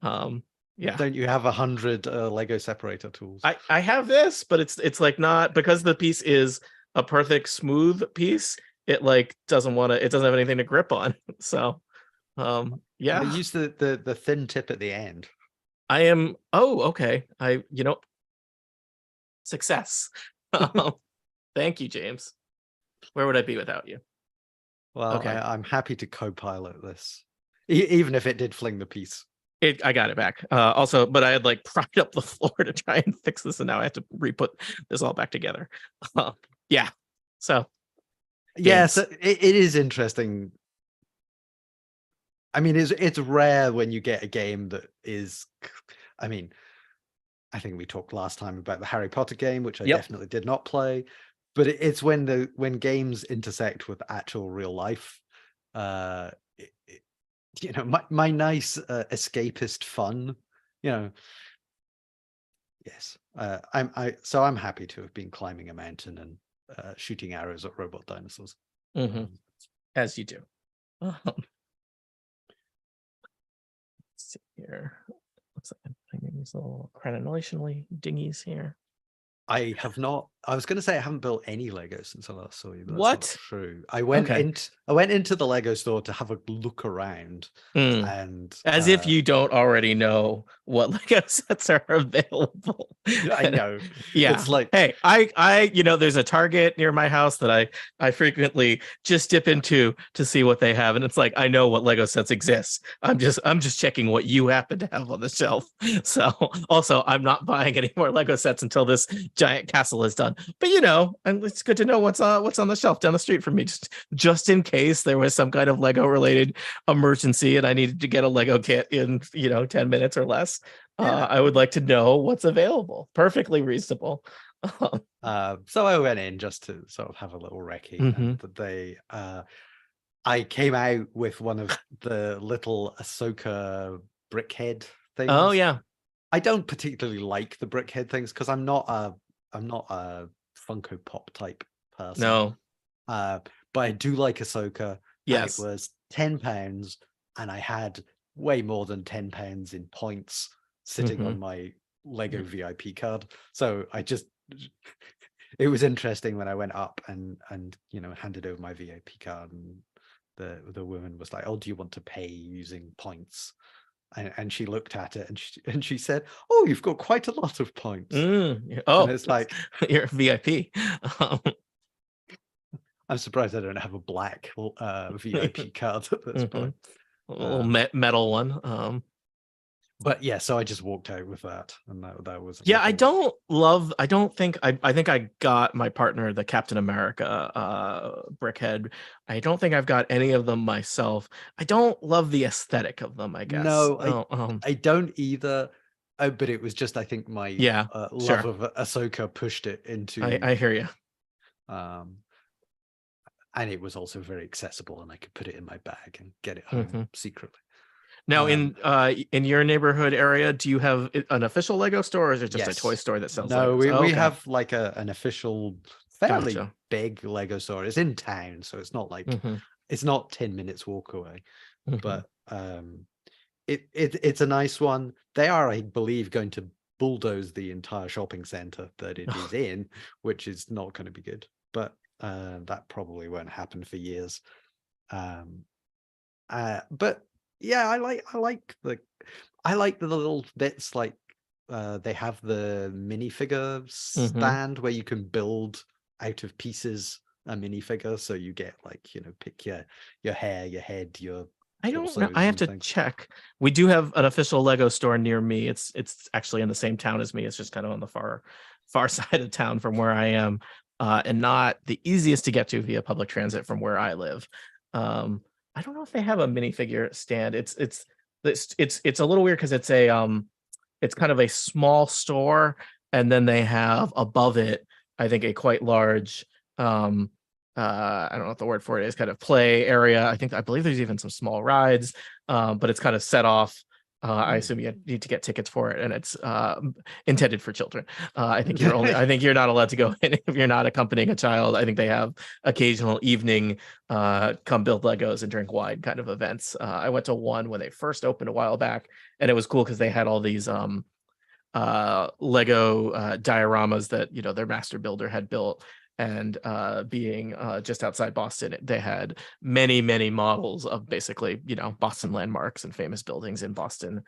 Yeah. Don't you have 100 Lego separator tools? I have this, but it's like not, because the piece is a perfect smooth piece. It like doesn't have anything to grip on. So yeah. They use the thin tip at the end. Okay. Success. Thank you, James. Where would I be without you? Well, okay. I'm happy to co-pilot this, even if it did fling the piece. I got it back. Also, but I had like propped up the floor to try and fix this, and now I have to re-put this all back together. Yeah. So. Yes, it is interesting. I mean, it's rare when you get a game that is. I mean, I think we talked last time about the Harry Potter game, which I definitely did not play. But it's when games intersect with actual real life, my nice escapist fun, Yes, I'm happy to have been climbing a mountain and shooting arrows at robot dinosaurs. As you do. Let's see here. Looks like I'm putting these little chronologically dingies here. I have not. I was going to say I haven't built any Lego since I last saw you, but that's not What? true. Okay. I went into the Lego store to have a look around, Hmm. and As if you don't already know what Lego sets are available. I know Yeah. it's like Hey, there's a Target near my house that I frequently just dip into to see what they have, and it's like I know what Lego sets exist. I'm just checking what you happen to have on the shelf. So also, I'm not buying any more Lego sets until this giant castle is done. But and it's good to know what's on the shelf down the street from me, just in case there was some kind of Lego related emergency and I needed to get a Lego kit in 10 minutes or less. yeah. I would like to know what's available. Perfectly reasonable. So I went in just to sort of have a little recce, Mhm. and I came out with one of the little Ahsoka brickhead Oh things. yeah. I don't particularly like the brickhead things because I'm not a Funko Pop type person. No. But I do like Ahsoka, and it Yes. was £10, and I had way more than £10 in points sitting on Mhm. my Lego VIP card. So it was interesting when I went up and handed over my VIP card, and the woman was like, "Oh, do you want to pay using points?" And she looked at it and she said, "Oh, you've got quite a lot of points." And Oh, it's like, you're a VIP. I'm surprised I don't have a black VIP card at this Mhm. point. A little Um, metal one. but yeah, so I just walked out with that, and that was a Yeah, I little. don't love. I think I got my partner the Captain America brickhead. I don't think I've got any of them myself. I don't love the aesthetic of them, I guess. No, I don't either. Oh, but it was just, I think my Yeah, love sure. of Ahsoka pushed it into, I hear you. um, and it was also very accessible, and I could put it in my bag and get it home Hmm. secretly. Now, Um, in your neighborhood area, do you have an official Lego store, or is it just a toy yes, store that sells no, Legos? Oh, we okay, have like an official, fairly gotcha. big Lego store. It's in town, so it's not like Hmm. it's not 10 minutes walk away, Hmm. but it's a nice one. They are, I believe, going to bulldoze the entire shopping center that it is in, which is not going to be good. But that probably won't happen for years. Um, but yeah, I like the little bits like they have the minifigure Hmm. stand where you can build out of pieces a minifigure, so you get like pick your hair, your head, your I don't know. I torsos have and to things. check. We do have an official Lego store near me. It's actually in the same town as me. It's just kind of on the far side of town from where I am, and not the easiest to get to via public transit from where I live. Um, I don't know if they have a minifigure stand. It's a little weird because it's kind of a small store, and then they have above it, I think, a quite large um I don't know what the word for it is, kind of play area. I believe there's even some small rides, but it's kind of set off. I Hmm. assume you need to get tickets for it, and it's intended for children. I think you're not allowed to go in if you're not accompanying a child. I think they have occasional evening come build Legos and drink wine kind of events. I went to one when they first opened a while back, and it was cool because they had all these Lego dioramas that their master builder had built. And being just outside Boston, they had many models of basically Boston landmarks and famous buildings in Boston,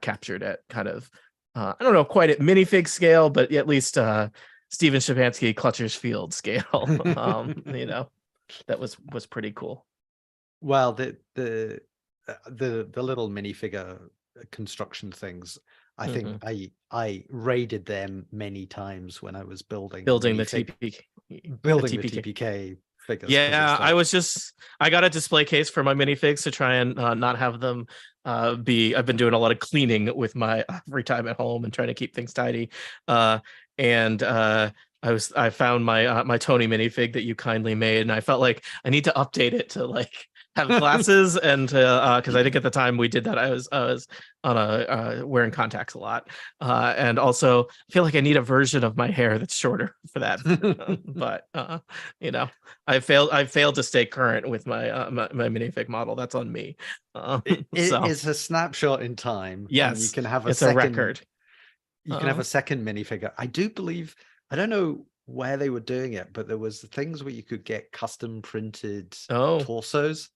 captured at kind of I don't know quite at minifig scale, but at least Steven Shapansky Clutcher's Field scale. That was pretty cool. Well, the little minifigure construction things, I think Hmm. I raided them many times when I was building Building the the building the TPK. TPK figures, because Yeah, it's like, I got a display case for my minifigs to try and not have them be. I've been doing a lot of cleaning with my free time at home and trying to keep things tidy. And I found my Tony minifig that you kindly made, and I felt like I need to update it to like have glasses and because I think at the time we did that I was on a wearing contacts a lot, and also I feel like I need a version of my hair that's shorter for that. But you know I failed to stay current with my minifig model. That's on me. it So is a snapshot in time, and yes, you can have a it's a second record. minifigure. I do believe I don't know where they were doing it, but there was things where you could get custom printed Oh, torsos.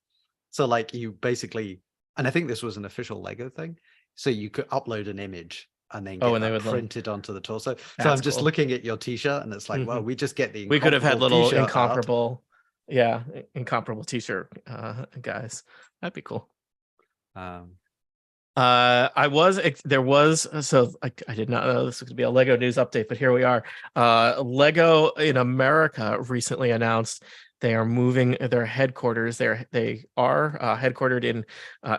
So like you basically, and I think this was an official Lego thing. So you could upload an image and then oh, get and they that would like, printed onto the torso. So I'm that's just cool. looking at your t-shirt and it's like, well, Mhm. we just get the We could have had incomparable little t-shirt art. incomparable, yeah, incomparable t-shirt guys. That'd be cool. Um, There was, so I did not know this was going to be a Lego news update, but here we are. Lego in America recently announced they are moving their headquarters. They are headquartered in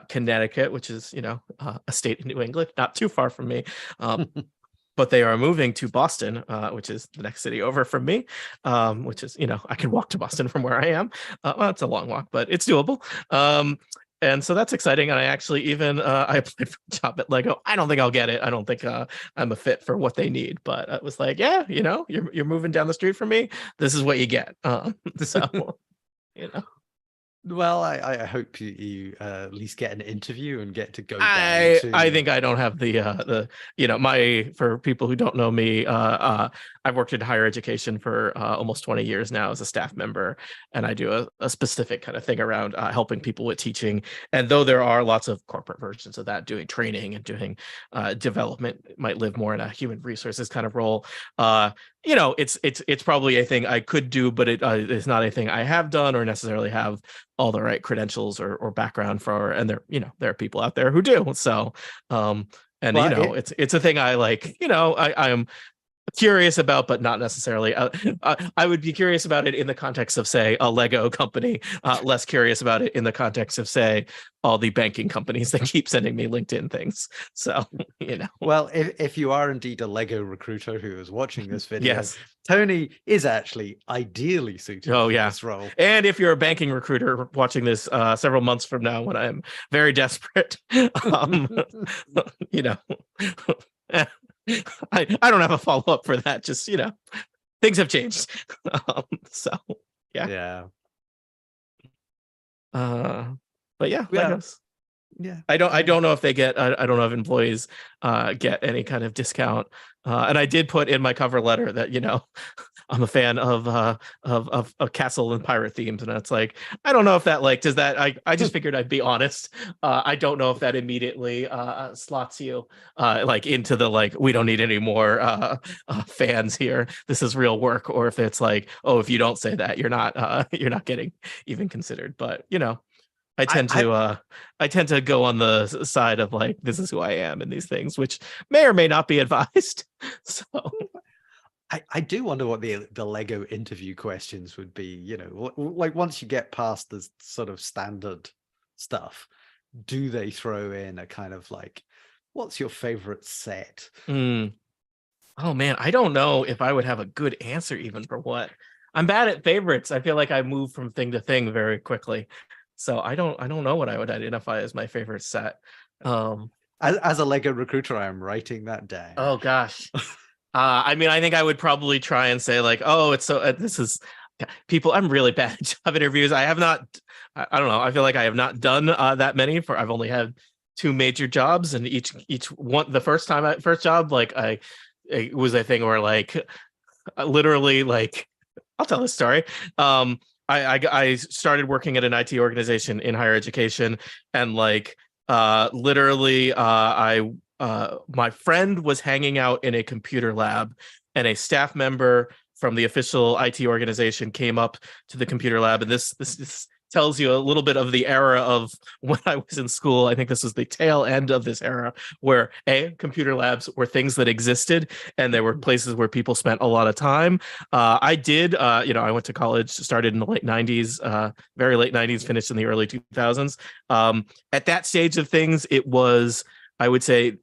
Connecticut, which is, a state in New England, not too far from me. But they are moving to Boston, which is the next city over from me, which is, I can walk to Boston from where I am. Well, it's a long walk, but it's doable. And so that's exciting. And I actually even I applied for a job at Lego. I don't think I'll get it. I don't think I'm a fit for what they need. But it was like, yeah, you're moving down the street from me. This is what you get. So you know. well, I hope you at least get an interview and get to go down I to. think I don't have the my, for people who don't know me, I've worked in higher education for almost 20 years now as a staff member, and I do a specific kind of thing around helping people with teaching. And though there are lots of corporate versions of that, doing training and doing development, might live more in a human resources kind of role. It's probably a thing I could do, but it's not a thing I have done or necessarily have all the right credentials or background for. And there are people out there who do. So and Well, it's a thing I like. I am curious about, but not necessarily. I would be curious about it in the context of, say, a Lego company. Less curious about it in the context of, say, all the banking companies that keep sending me LinkedIn things. So well, if you are indeed a Lego recruiter who is watching this video, yes. Tony is actually ideally suited Oh for yeah. this role. And if you're a banking recruiter watching this several months from now when I'm very desperate, you know, I don't have a follow up for that. Just things have changed. So yeah. Yeah. But yeah, Yeah. Legos. Yeah. I don't know if they get, I don't know if employees get any kind of discount. And I did put in my cover letter that I'm a fan of castle and pirate themes, and it's like, I don't know if that does that. I just figured I'd be honest. I don't know if that immediately slots you into the we don't need any more fans here. This is real work, or if it's like, oh, if you don't say that, you're not getting even considered. But I tend to go on the side of this is who I am in these things, which may or may not be advised. So I do wonder what the Lego interview questions would be. Once you get past the sort of standard stuff, do they throw in a kind of what's your favorite set? Oh man, I don't know if I would have a good answer even for what. I'm bad at favorites. I feel like I move from thing to thing very quickly. So I don't know what I would identify as my favorite set. As a Lego recruiter, I am writing that down. Oh gosh. I mean, I think I would probably try and say oh, it's so this is people. I'm really bad at job interviews. I have not. I don't know. I feel like I have not done that many. I've only had 2 major jobs, and each one. The first job, it was a thing where literally I'll tell this story. I started working at an IT organization in higher education, and literally my friend was hanging out in a computer lab, and a staff member from the official IT organization came up to the computer lab, and this tells you a little bit of the era of when I was in school. I think this was the tail end of this era where computer labs were things that existed, and they were places where people spent a lot of time. I did, I went to college, started in the late 90s, very late 90s, finished in the early 2000s. At that stage of things, it was, I would say,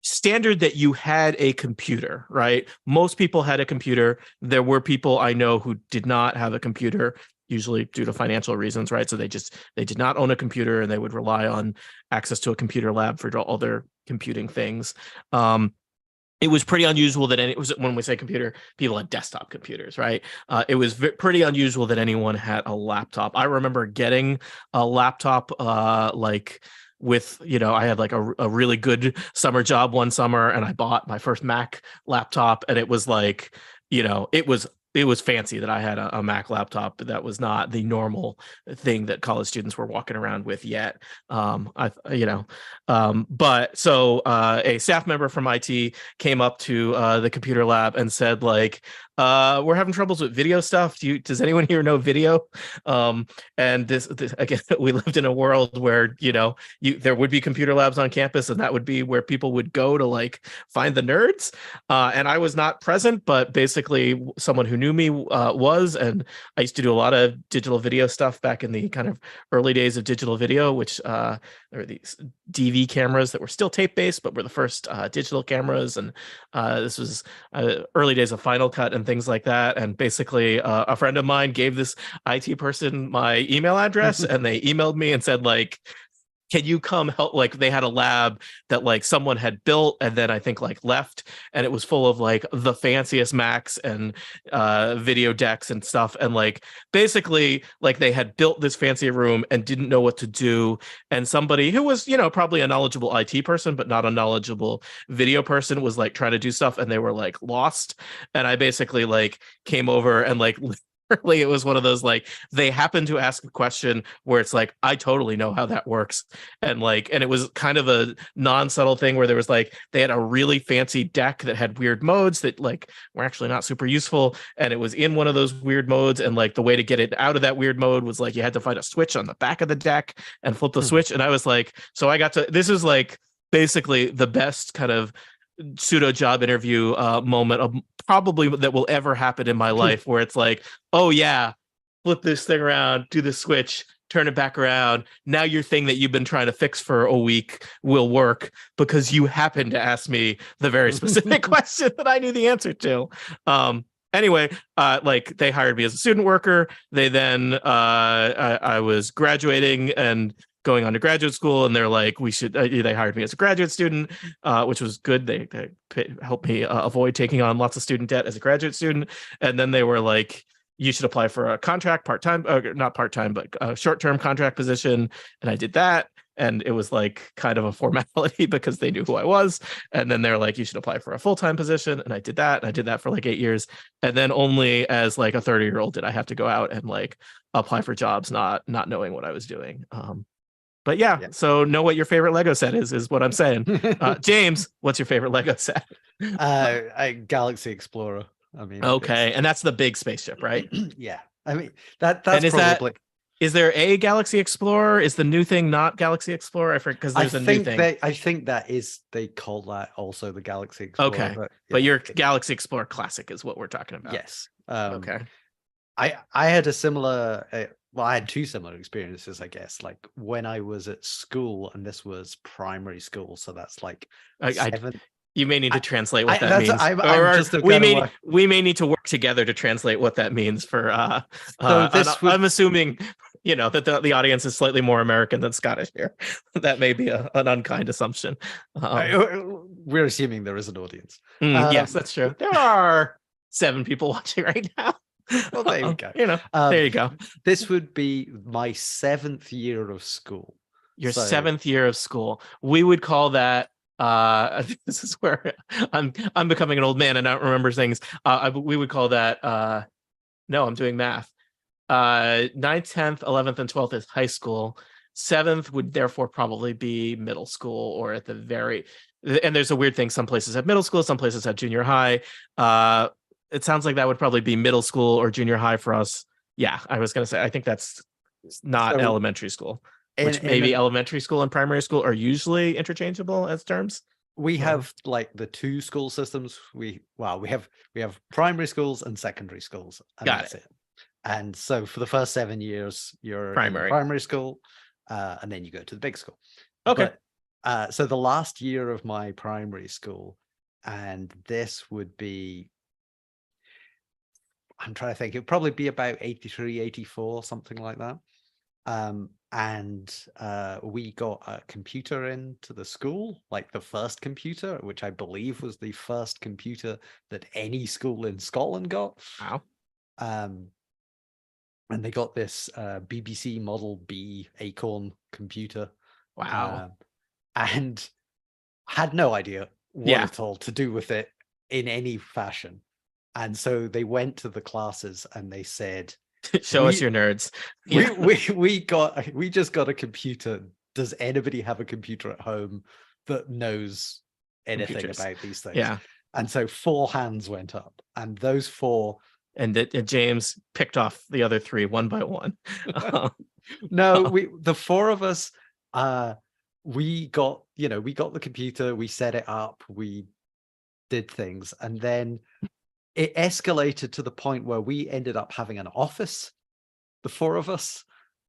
standard that you had a computer, right? Most people had a computer. There were people I know who did not have a computer, usually due to financial reasons, right? So they did not own a computer, and they would rely on access to a computer lab for all their computing things. It was pretty unusual that when we say computer, people had desktop computers, right? It was pretty unusual that anyone had a laptop. I remember getting a laptop with, I had a really good summer job one summer, and I bought my first Mac laptop, and it was it was fancy that I had a Mac laptop, but that was not the normal thing that college students were walking around with yet. But so a staff member from IT came up to the computer lab and said, like, we're having troubles with video stuff. Does anyone here know video? And this again, we lived in a world where, there would be computer labs on campus, and that would be where people would go to like find the nerds. And I was not present, but basically someone who knew me was, and I used to do a lot of digital video stuff back in the kind of early days of digital video, which there were these DV cameras that were still tape based, but were the first digital cameras. And this was early days of Final Cut and things like that. And basically a friend of mine gave this IT person my email address and they emailed me and said, like, can you come help? Like, they had a lab that like someone had built and then I think like left, and it was full of like the fanciest Macs and video decks and stuff. And like basically like they had built this fancy room and didn't know what to do. And somebody who was, probably a knowledgeable IT person, but not a knowledgeable video person, was like trying to do stuff and they were like lost. And I basically like came over and like it was one of those, like, they happened to ask a question where it's like, I totally know how that works. And it was kind of a non-subtle thing where there was like, they had a really fancy deck that had weird modes that like were actually not super useful. And it was in one of those weird modes. And like the way to get it out of that weird mode was like, you had to find a switch on the back of the deck and flip the switch. And I was like, so this is like basically the best kind of pseudo job interview moment of probably that will ever happen in my life, where it's like, oh yeah, flip this thing around, do the switch, turn it back around. Now your thing that you've been trying to fix for a week will work because you happened to ask me the very specific question that I knew the answer to. Anyway, like they hired me as a student worker. They then I was graduating and going on to graduate school, and they're like, they hired me as a graduate student, which was good. They helped me avoid taking on lots of student debt as a graduate student. And then they were like, you should apply for a contract, part-time, not part-time, but a short-term contract position. And I did that. And it was like kind of a formality because they knew who I was. And then they're like, you should apply for a full-time position. And I did that. And I did that for like 8 years. And then only as like a 30-year-old did I have to go out and like apply for jobs, not knowing what I was doing. But yeah, so know what your favorite Lego set is what I'm saying. James, what's your favorite Lego set? Galaxy Explorer. I mean, okay, and that's the big spaceship, right? Yeah, I mean that's probably. Is there a Galaxy Explorer? Is the new thing not Galaxy Explorer? I forget, because there's a new thing. I think they call that also the Galaxy Explorer. Okay, but your Galaxy Explorer Classic is what we're talking about. Yes. Okay. I had a similar. I had two similar experiences, I guess. Like when I was at school, and this was primary school, so that's like you may need to translate what that means. We may need to work together to translate what that means for. I'm assuming that the audience is slightly more American than Scottish here. That may be an unkind assumption. We're assuming there is an audience. Yes, that's true. There are 7 people watching right now. Well, there you go. There you go. This would be my 7th year of school. Your 7th year of school. We would call that. This is where I'm becoming an old man and I don't remember things. We would call that. No, I'm doing math. 9th, 10th, 11th, and 12th is high school. 7th would therefore probably be middle school, or at the very. And there's a weird thing. Some places have middle school. Some places have junior high. It sounds like that would probably be middle school or junior high for us. Yeah, I was going to say, I think that's not elementary school, which maybe elementary school and primary school are usually interchangeable as terms. We have like the 2 school systems. We have primary schools and secondary schools. And that's it. And so for the first 7 years, you're in primary school, and then you go to the big school. Okay. But, so the last year of my primary school, and this would be, I'm trying to think, it'd probably be about 83, 84, something like that. And we got a computer into the school, like the first computer, which I believe was the first computer that any school in Scotland got. Wow. And they got this BBC Model B Acorn computer. Wow. And had no idea what at all to do with it in any fashion. And so they went to the classes and they said, Show us your nerds. we just got a computer. Does anybody have a computer at home that knows anything Computers. about these things? Yeah. And so 4 hands went up, and those 4. And James picked off the other 3 one by one. No, the 4 of us, we got the computer, we set it up, we did things, and then it escalated to the point where we ended up having an office, the 4 of us,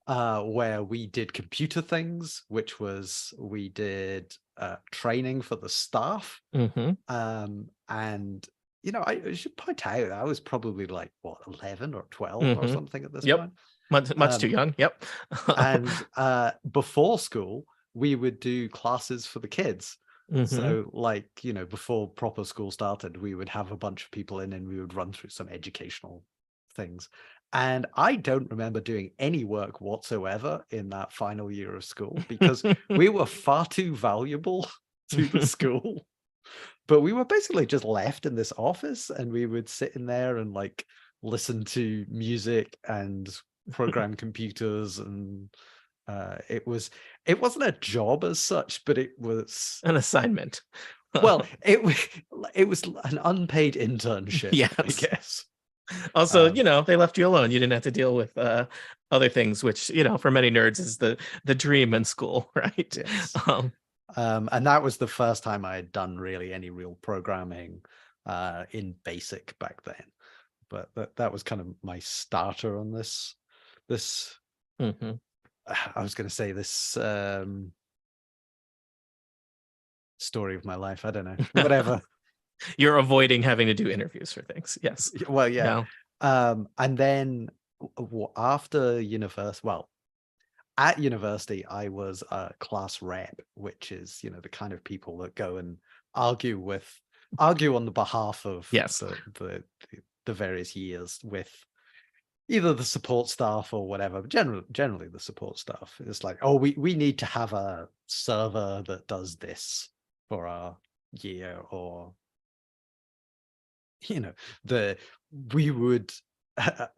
where we did computer things, which was we did training for the staff. And I should point out I was probably like 11 or 12 or something at this point. Much too young. Yep. And before school, we would do classes for the kids. So like, before proper school started, we would have a bunch of people in and we would run through some educational things. And I don't remember doing any work whatsoever in that final year of school because we were far too valuable to the school. But we were basically just left in this office, and we would sit in there and like listen to music and program computers, and it wasn't a job as such, but it was an assignment. Well, it was an unpaid internship, yes. I guess. Also, they left you alone. You didn't have to deal with other things, which for many nerds is the dream in school, right? Yes. And that was the first time I had done really any real programming in BASIC back then. But that was kind of my starter on this. I was going to say this story of my life. I don't know. Whatever. You're avoiding having to do interviews for things. Yes. Well, yeah. And then after university, at university, I was a class rep, which is, the kind of people that go and argue on the behalf of the various years with either the support staff or whatever. But generally the support staff is like, oh, we need to have a server that does this for our year, or we would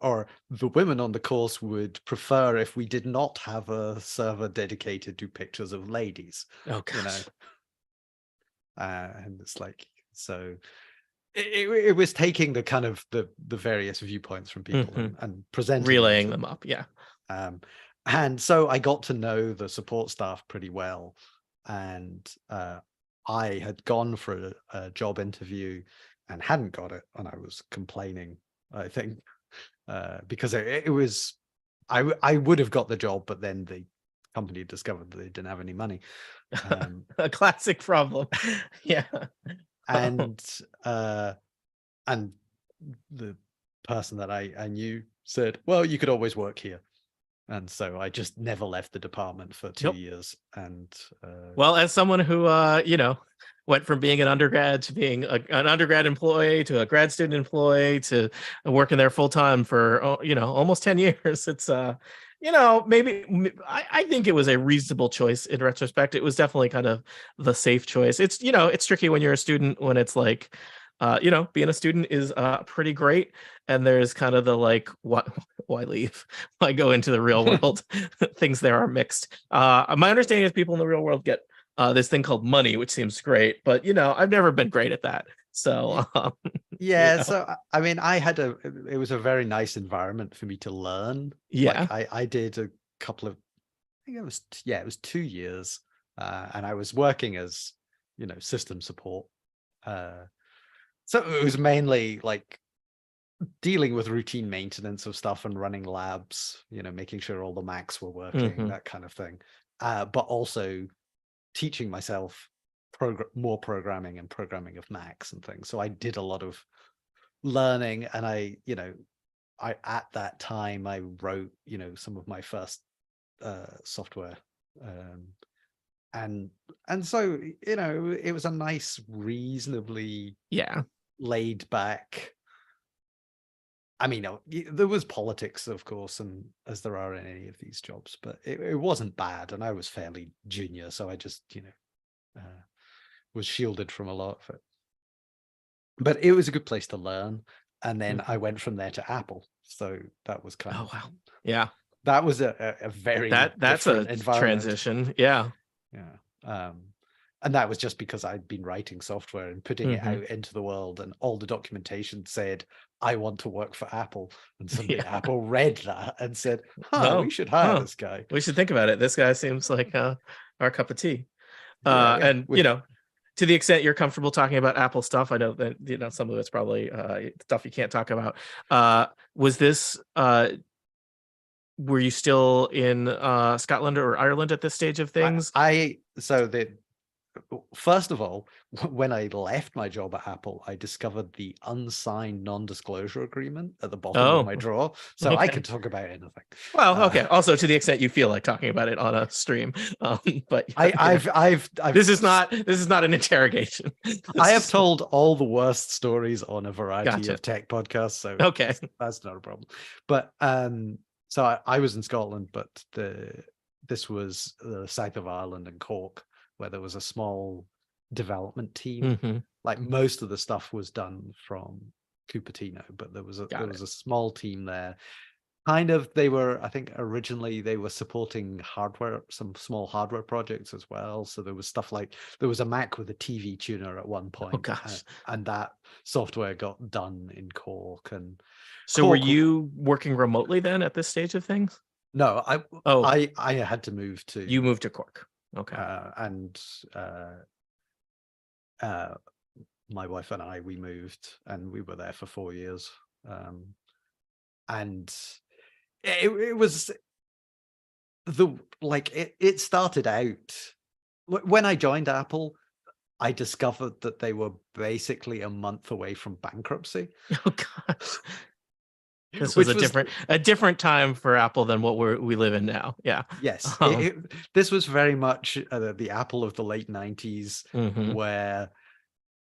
or the women on the course would prefer if we did not have a server dedicated to pictures of ladies. Oh gosh. And it's like, so it was taking the kind of the various viewpoints from people and presenting, relaying them up. Yeah. And so I got to know the support staff pretty well, and I had gone for a job interview and hadn't got it, and I was complaining, I think, because it was, I would have got the job, but then the company discovered that they didn't have any money. A classic problem. Yeah. And the person that I knew said, well, you could always work here. And so I just never left the department for 2 years. And well, as someone who went from being an undergrad to being an undergrad employee to a grad student employee to working there full time for almost 10 years, it's maybe I think it was a reasonable choice in retrospect. It was definitely kind of the safe choice. It's it's tricky when you're a student, when it's like being a student is pretty great, and there's kind of the like, why leave? Why go into the real world? Things there are mixed. My understanding is people in the real world get this thing called money, which seems great, but I've never been great at that. So yeah, so I mean, it was a very nice environment for me to learn. Yeah, like, I did a couple of, I think it was 2 years, and I was working as system support. So it was mainly like dealing with routine maintenance of stuff and running labs, making sure all the Macs were working, that kind of thing. But also teaching myself more programming and programming of Macs and things. So I did a lot of learning, and I at that time I wrote, some of my first software. And so, it was a nice, reasonably laid back. I mean, there was politics, of course, and as there are in any of these jobs, but it wasn't bad, and I was fairly junior, so I just, was shielded from a lot of it. But it was a good place to learn. and then I went from there to Apple. So that was kind Oh of, wow. Yeah. that was a very That's a different environment. transition. Yeah. Yeah. And that was just because I'd been writing software and putting it out into the world, and all the documentation said, I want to work for Apple. And somebody at Apple read that and said, we should hire this guy. We should think about it. This guy seems like our cup of tea. Yeah, And to the extent you're comfortable talking about Apple stuff, I know that some of it's probably stuff you can't talk about. Was this were you still in Scotland or Ireland at this stage of things? First of all, when I left my job at Apple, I discovered the unsigned non-disclosure agreement at the bottom of my drawer, so I could talk about anything. Well, okay. Also, to the extent you feel like talking about it on a stream, but I've this is not an interrogation. I have told all the worst stories on a variety of tech podcasts, so okay, that's not a problem. But so I was in Scotland, but this was the south of Ireland and Cork, where there was a small development team. Like most of the stuff was done from Cupertino, but there was a small team there. Kind of, I think originally they were supporting hardware, some small hardware projects as well. So there was stuff like, there was a Mac with a TV tuner at one point, and that software got done in Cork. And so Cork, were you working remotely then at this stage of things? No, I had to move to. You moved to Cork. Okay. And my wife and I, we moved, and we were there for 4 years. And it was it started out when I joined Apple. I discovered that they were basically a month away from bankruptcy. Oh gosh. This was a different time for Apple than what we live in now. Yeah. Yes. This was very much the Apple of the late 90s, where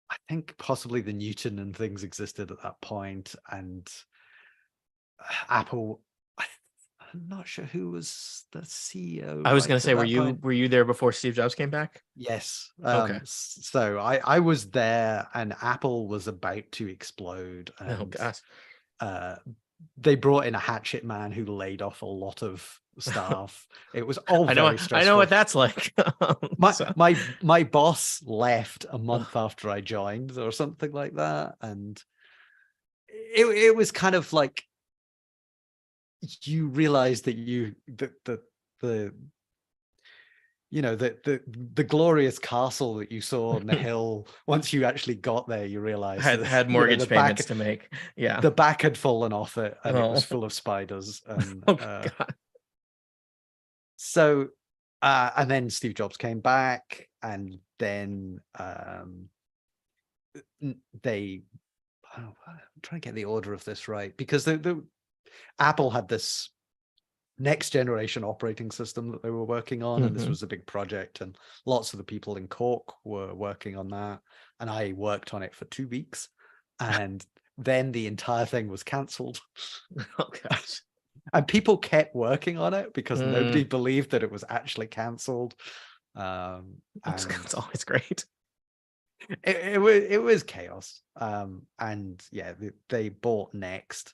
I think possibly the Newton and things existed at that point, and Apple, I'm not sure who was the CEO. I was going to say, were you there before Steve Jobs came back? Yes. Okay. So I was there, and Apple was about to explode. And, oh gosh. They brought in a hatchet man who laid off a lot of staff. It was all very stressful. I know what that's like. My boss left a month after I joined, or something like that, and it was kind of like, you realize that the glorious castle that you saw on the hill, once you actually got there, you realize had mortgage payments to make. Yeah, the back had fallen off it, and it was full of spiders. And God. So and then Steve Jobs came back, and then I'm trying to get the order of this right, because the Apple had this next generation operating system that they were working on, and this was a big project, and lots of the people in Cork were working on that, and I worked on it for 2 weeks, and then the entire thing was cancelled. Oh gosh. And people kept working on it because nobody believed that it was actually cancelled. It's always great. It was chaos. And yeah, they bought Next,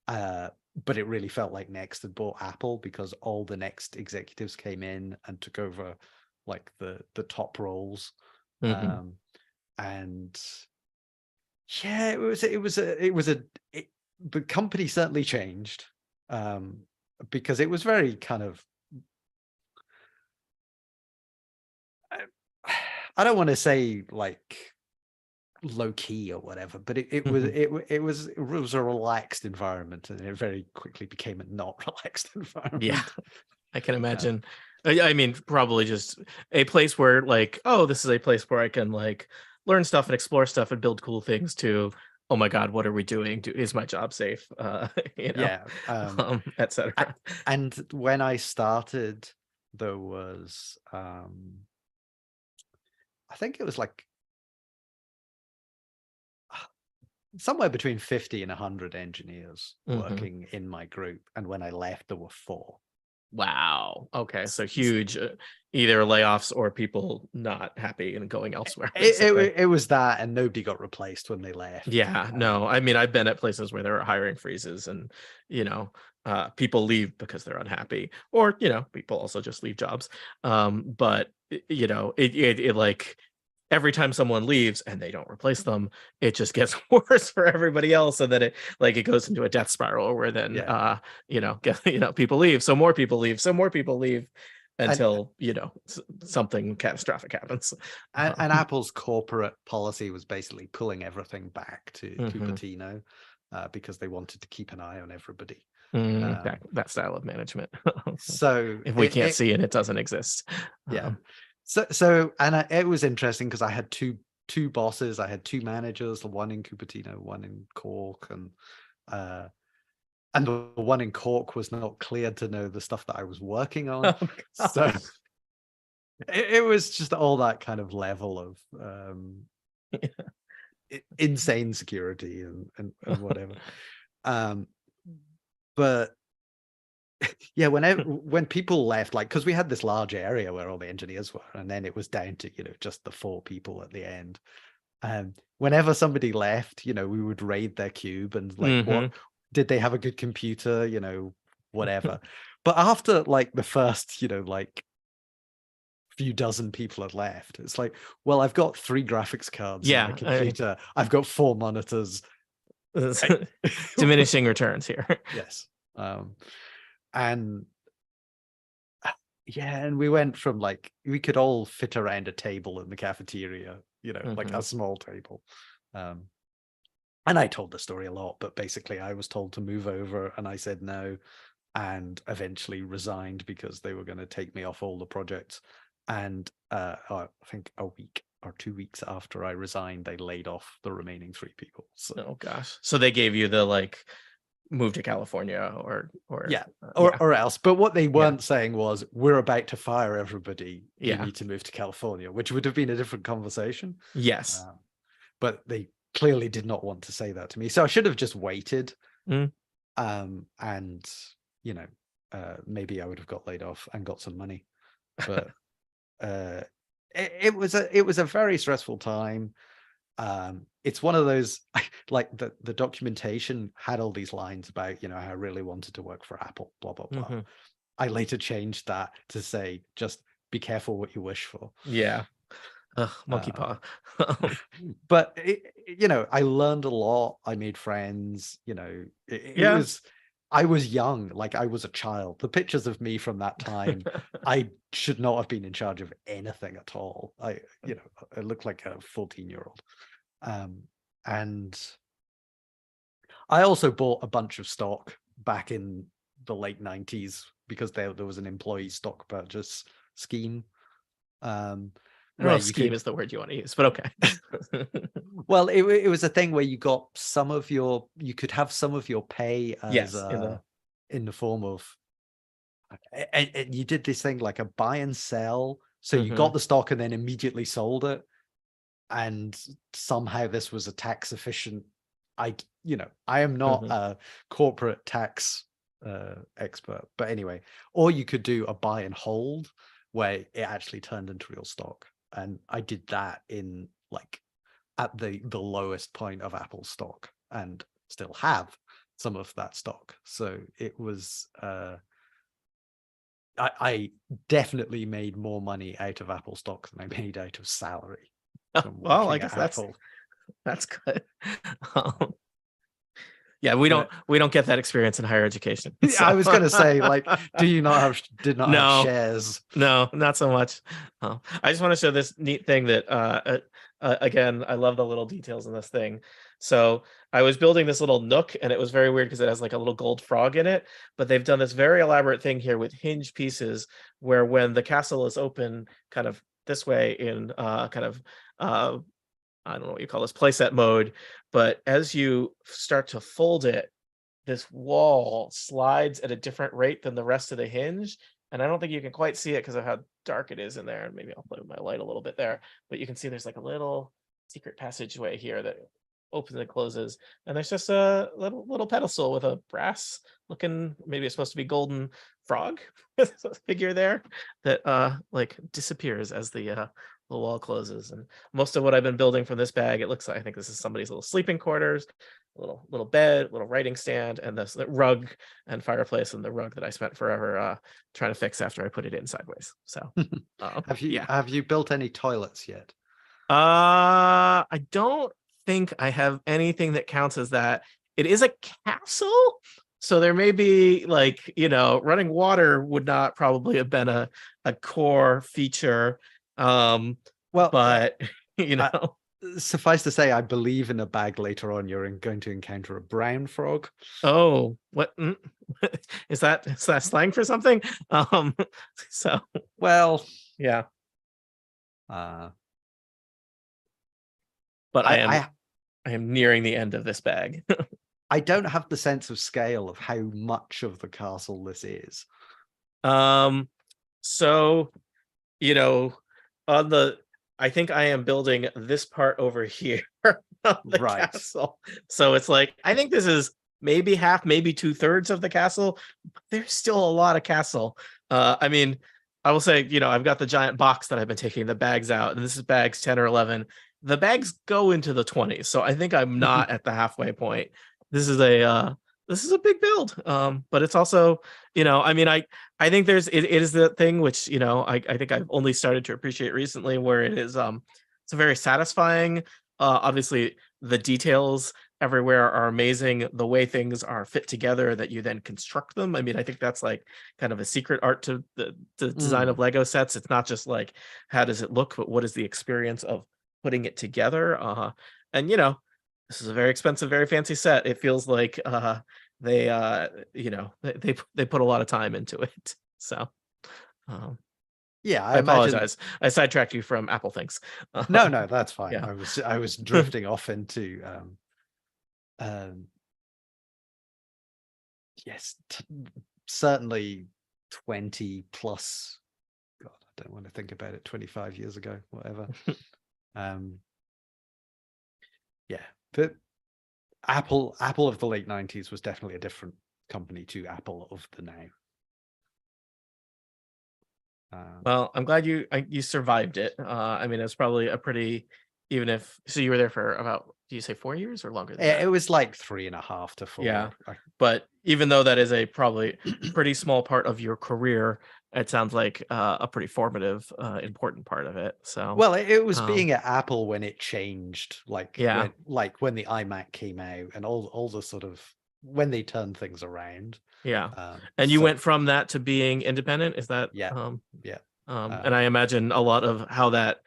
but it really felt like Next had bought Apple, because all the Next executives came in and took over like the top roles. And yeah, the company certainly changed, because it was very kind of, I don't want to say like low key or whatever, but it was a relaxed environment, and it very quickly became a not relaxed environment. Yeah, I can imagine. I mean, probably just a place where like, oh, this is a place where I can like learn stuff and explore stuff and build cool things, to, oh my God, what are we doing? Is my job safe? Yeah, etc. And when I started, there was I think it was like somewhere between 50 and 100 engineers working in my group, and when I left, there were 4. Wow. Okay. So huge, either layoffs or people not happy and going elsewhere, It, basically. it, it was that, and nobody got replaced when they left. Yeah, no, I mean, I've been at places where there are hiring freezes and, you know, people leave because they're unhappy, or, people also just leave jobs. But, it like every time someone leaves and they don't replace them, it just gets worse for everybody else. And then it goes into a death spiral where then, Yeah. people leave. So more people leave. So more people leave and until, something catastrophic happens. and Apple's corporate policy was basically pulling everything back to Mhm. Cupertino, because they wanted to keep an eye on everybody. That style of management. So If we can't see it, it doesn't exist. yeah. Um, It was interesting because I had two bosses. I had two managers, one in Cupertino, one in Cork, and the one in Cork was not cleared to know the stuff that I was working on. oh So gosh. it was just all that kind of level of insane security and whatever. But yeah, when people left, like, because we had this large area where all the engineers were, and then it was down to just the 4 people at the end. Whenever somebody left, we would raid their cube and like, what Mhm. did they have a good computer, whatever. But after like the first, like few dozen people had left, it's like, well, I've got 3 graphics cards in my Yeah, computer, I've got 4 monitors. diminishing returns here. Yes. And yeah, and we went from like, we could all fit around a table in the cafeteria, like a Mhm. small table. And I told the story a lot, but basically I was told to move over and I said no, and eventually resigned because they were going to take me off all the projects. And I think a week or 2 weeks after I resigned, they laid off the remaining 3 people. So Oh gosh. So they gave you the like move to California or yeah, yeah. or else. But what they Yeah. weren't saying was, we're about to fire everybody. You Yeah. need to move to California, which would have been a different conversation. Yes. But they clearly did not want to say that to me. So I should have just waited. Mm. And, maybe I would have got laid off and got some money. But it was a very stressful time. It's one of those, like the documentation had all these lines about how I really wanted to work for Apple, blah blah blah. Mhm. I later changed that to say, just be careful what you wish for. Yeah. Monkey Uh, paw. but I learned a lot. I made friends. Yeah. I was young, like I was a child. The pictures of me from that time, I should not have been in charge of anything at all. I looked like a 14-year-old. And I also bought a bunch of stock back in the late 90s because there was an employee stock purchase scheme. I don't know Where if you scheme could is the word you want to use, but okay. well, it was a thing where you could have some of your pay as Yes, in the in the form of, and you did this thing like a buy and sell. So you got Mhm. the stock and then immediately sold it, and somehow this was a tax efficient. I am not Mhm. a corporate tax expert, but anyway, or you could do a buy and hold where it actually turned into real stock, and I did that in like at the lowest point of Apple stock, and still have some of that stock. So it was I definitely made more money out of Apple stock than I made out of salary from Well, I working at guess Apple. that's good. Um, yeah, we don't get that experience in higher education. So I was going to say, like, did not have no, shares? no, not so much. I just want to show this neat thing that again, I love the little details in this thing. So I was building this little nook and it was very weird because it has like a little gold frog in it, but they've done this very elaborate thing here with hinge pieces where when the castle is open kind of this way in kind of uh I don't know what you call this playset mode, but as you start to fold it, this wall slides at a different rate than the rest of the hinge. And I don't think you can quite see it because of how dark it is in there. And maybe I'll play with my light a little bit there, but you can see there's like a little secret passageway here that opens and closes, and there's just a little pedestal with a brass looking, maybe it's supposed to be golden frog figure there that like disappears as the wall closes. And most of what I've been building from this bag, it looks like, I think this is somebody's little sleeping quarters, little bed, little writing stand, and this rug and fireplace, and the rug that I spent forever trying to fix after I put it in sideways. So have you built any toilets yet? I don't think I have anything that counts as that. It is a castle, so there may be, like, running water would not probably have been a core feature. Well, but suffice to say, I believe in a bag later on you're going to encounter a brown frog. Oh, what is that slang for something? So well, yeah. But I am nearing the end of this bag. I don't have the sense of scale of how much of the castle this is. So, I think I am building this part over here of the castle. So it's like, I think this is maybe half, maybe 2/3 of the castle. But there's still a lot of castle. I mean, I will say, I've got the giant box that I've been taking the bags out, and this is bags 10 or 11. The bags go into the 20s, so I think I'm not at the halfway point. This is a big build, but it's also, I think it is the thing which, I think I've only started to appreciate recently, where it is it's a very satisfying. Obviously the details everywhere are amazing, the way things are fit together, that you then construct them. I mean, I think that's like kind of a secret art to the design of Lego sets. It's not just like, how does it look, but what is the experience of putting it together. And this is a very expensive, very fancy set. It feels like they put a lot of time into it. So yeah, I apologize. I sidetracked you from Apple things. No, that's fine. Yeah. I was drifting off into yes, certainly 20 plus. God, I don't want to think about it. 25 years ago, whatever. Yeah, but Apple of the late 90s was definitely a different company to Apple of the now. Well, I'm glad you survived it. I mean, it's probably a pretty, even if, so you were there for about, do you say 4 years or longer than that? It was like 3.5 to 4. Yeah, but even though that is a probably pretty small part of your career, it sounds like a pretty formative, important part of it. So, well, it was being at Apple when it changed, like, yeah, when the iMac came out and all the sort of, when they turned things around. Yeah. And you went from that to being independent, is that? Yeah. And I imagine a lot of how that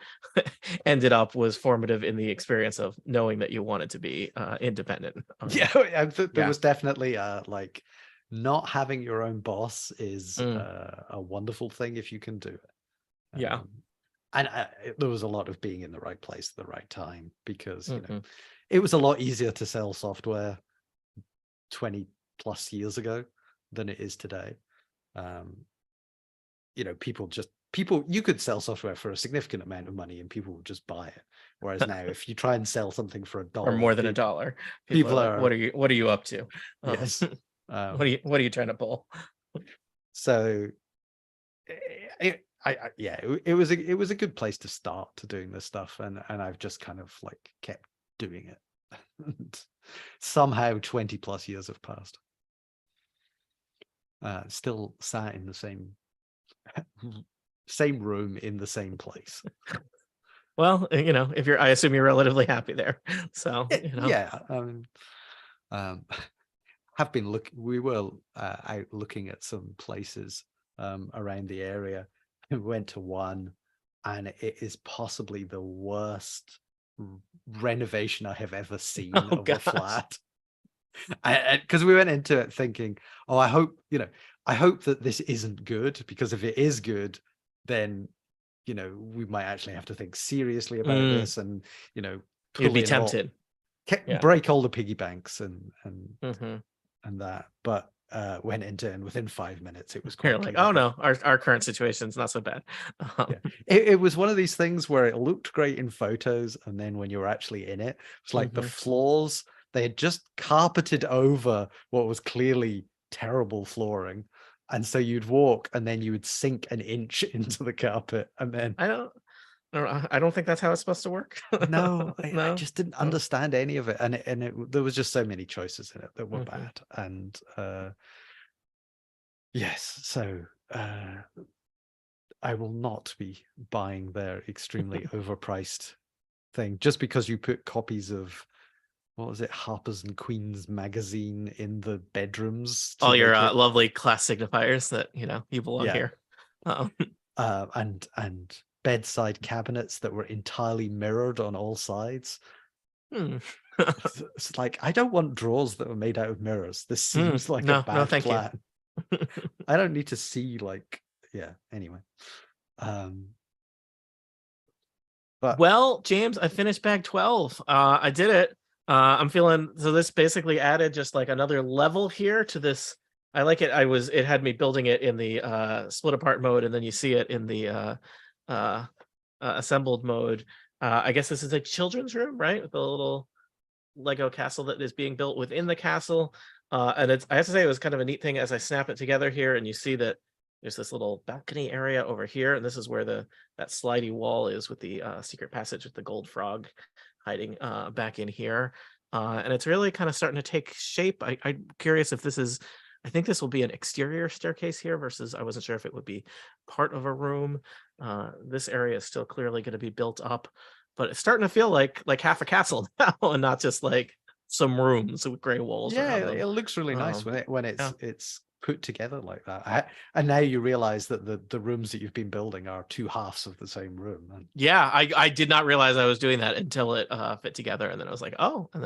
ended up was formative in the experience of knowing that you wanted to be independent. Yeah, there was definitely like, not having your own boss is a wonderful thing if you can do it. Yeah. And there was a lot of being in the right place at the right time, because it was a lot easier to sell software 20 plus years ago than it is today. People, you could sell software for a significant amount of money and people would just buy it. Whereas now, if you try and sell something for $1 or more than $1, people are like, what are you up to? Yes. What are you trying to pull? So it was a good place to start to doing this stuff, and I've just kind of like kept doing it. And somehow 20 plus years have passed. Still sat in the same room in the same place. Well, I assume you're relatively happy there. So yeah. Have been we were out looking at some places around the area. We went to one, and it is possibly the worst renovation I have ever seen of a flat. Because we went into it thinking, oh, I hope that this isn't good, because if it is good, then we might actually have to think seriously about this, and you'd be tempted, break all the piggy banks and that. But went into, and within 5 minutes it was You're quite like, clear oh that- no, our current situation's not so bad. yeah. It was one of these things where it looked great in photos, and then when you were actually in it, it's like the floors, they had just carpeted over what was clearly terrible flooring, and so you'd walk and then you would sink an inch into the carpet, and then I don't think that's how it's supposed to work. no, I No. just didn't understand any of it, and there was just so many choices in it that were Mhm. bad, and yes, so I will not be buying their extremely overpriced thing just because you put copies of, what was it, Harper's and Queen's magazine in the bedrooms to All your make it, lovely class signifiers that you belong yeah, here. and bedside cabinets that were entirely mirrored on all sides. Hmm. It's like, I don't want drawers that are made out of mirrors. This seems like a bad thank plan. you. I don't need to see, like, yeah, anyway. But Well, James, I finished bag 12. I did it. I'm feeling, so this basically added just like another level here to this. I like it. It had me building it in the split apart mode, and then you see it in the assembled mode. I guess this is a children's room, right? With a little Lego castle that is being built within the castle. And I have to say, it was kind of a neat thing as I snap it together here, and you see that there's this little balcony area over here, and this is where that slidey wall is with the secret passage with the gold frog hiding back in here. And it's really kind of starting to take shape. I'm curious if this is, I think this will be an exterior staircase here versus I wasn't sure if it would be part of a room. This area is still clearly going to be built up, but it's starting to feel like half a castle now and not just like some rooms with gray walls. yeah, around them. it looks really nice when yeah. it's put together like that. And now you realize that the rooms that you've been building are two halves of the same room. And yeah, I did not realize I was doing that until it fit together, and then I was like, oh, and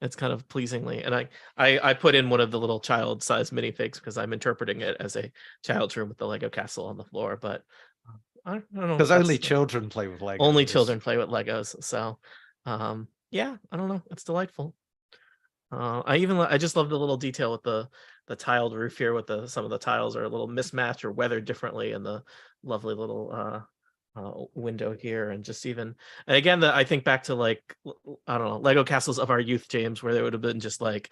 it's kind of pleasingly. And I put in one of the little child-sized minifigs because I'm interpreting it as a child's room with the Lego castle on the floor. But I don't know, because only children play with Legos. Only children play with Legos. So yeah, I don't know. It's delightful. I just love the little detail with the tiled roof here with some of the tiles are a little mismatched or weathered differently, and the lovely little window here, and just even, and again, I think back to like, I don't know, Lego castles of our youth, James, where there would have been just like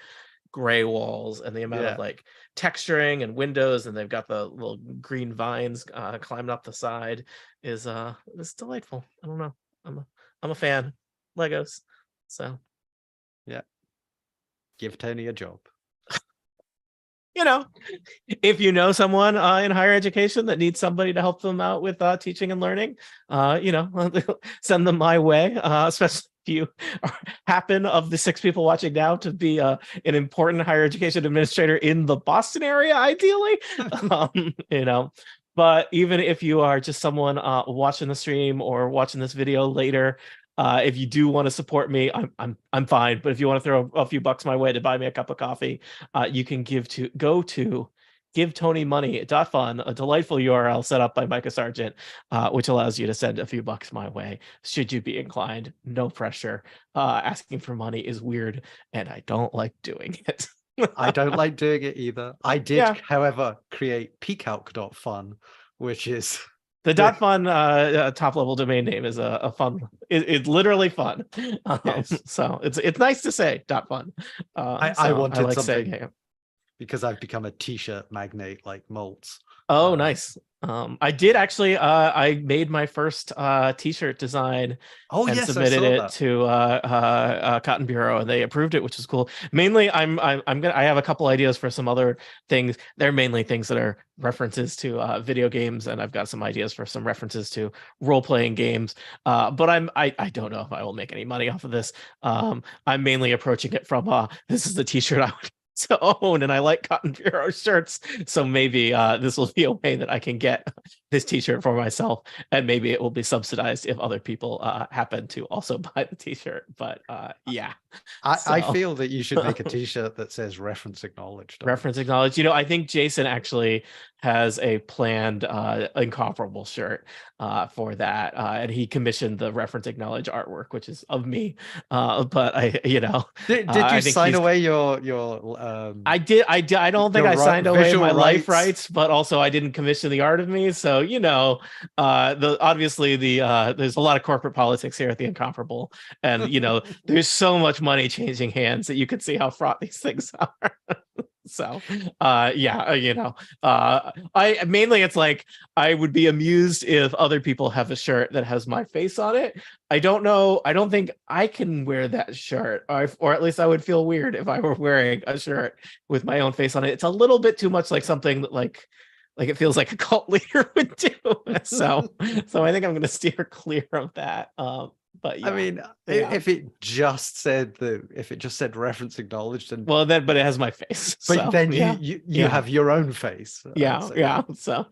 gray walls, and the amount of like texturing and windows, and they've got the little green vines climbing up the side is it's delightful. I don't know. I'm a fan. Legos. So yeah. Give Tony a job. If you know someone in higher education that needs somebody to help them out with teaching and learning, send them my way, especially if you happen, of the 6 people watching now, to be an important higher education administrator in the Boston area, ideally. But even if you are just someone watching the stream or watching this video later, if you do want to support me, I'm fine. But if you want to throw a few bucks my way to buy me a cup of coffee, you can go to GiveTonyMoney.fun, a delightful URL set up by Micah Sargent, which allows you to send a few bucks my way, should you be inclined. No pressure. Asking for money is weird, and I don't like doing it. I don't like doing it either. I did, however, create peacock.fun, which is... The .fun top level domain name is a fun. It's literally fun. Yes. So it's nice to say .fun. I wanted something saying, because I've become a t-shirt magnate like Maltz. Oh, nice. I did actually. I made my first t-shirt design. And submitted it to Cotton Bureau, and they approved it, which is cool. Mainly, I have a couple ideas for some other things. They're mainly things that are references to video games, and I've got some ideas for some references to role-playing games. But I don't know if I will make any money off of this. I'm mainly approaching it from this is the t-shirt I would to own, and I like Cotton Bureau shirts, so maybe this will be a way that I can get this t-shirt for myself, and maybe it will be subsidized if other people happen to also buy the t-shirt. But yeah, I so feel that you should make a t-shirt that says reference acknowledged on it. reference acknowledged. I think Jason actually has a planned incomparable shirt for that, and he commissioned the reference acknowledge artwork, which is of me. But I Did you I think sign he's- away your I did. I don't think your I signed away visual my life rights? rights, but also I didn't commission the art of me. So obviously there's a lot of corporate politics here at the Incomparable, and there's so much money changing hands that you could see how fraught these things are. So I mainly, it's like I would be amused if other people have a shirt that has my face on it. I don't know. I don't think I can wear that shirt, or at least I would feel weird if I were wearing a shirt with my own face on it. It's a little bit too much like something that like it feels like a cult leader would do. So I think I'm going to steer clear of that. But yeah. I mean, if it just said reference acknowledged, and but it has my face. But so, then yeah. you have your own face. So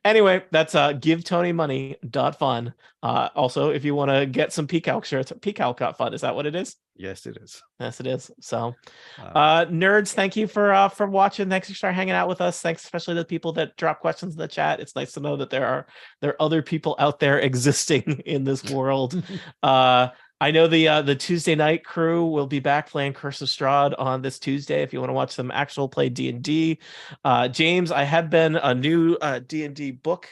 anyway, that's givetonymoney.fun. Also, if you want to get some PCalc shirts, PCalc.fun. Is that what it is? Yes, it is. Yes, it is. So nerds, thank you for watching. Thanks for hanging out with us. Thanks especially to the people that drop questions in the chat. It's nice to know that there are other people out there existing in this world. I know the Tuesday night crew will be back playing Curse of Strahd on this Tuesday. If you want to watch some actual play D&D, James, I have been a new D&D book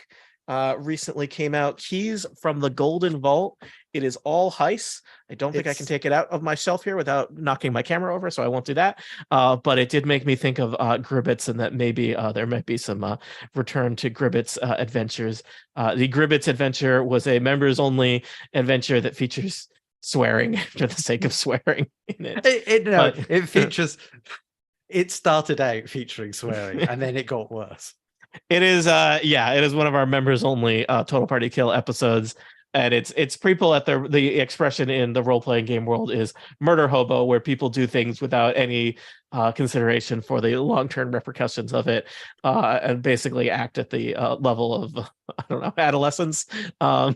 recently came out. Keys from the Golden Vault. It is all heist. I don't think I can take it out of my shelf here without knocking my camera over, so I won't do that. But it did make me think of Gribbets, and that maybe there might be some return to Gribbets adventures. The Gribbets adventure was a members only adventure that features swearing for the sake of swearing in it. It features. It started out featuring swearing, and then it got worse. It is it is one of our members only Total Party Kill episodes, and it's prequel at the expression in the role-playing game world is murder hobo, where people do things without any consideration for the long-term repercussions of it, and basically act at the level of I don't know, adolescence. A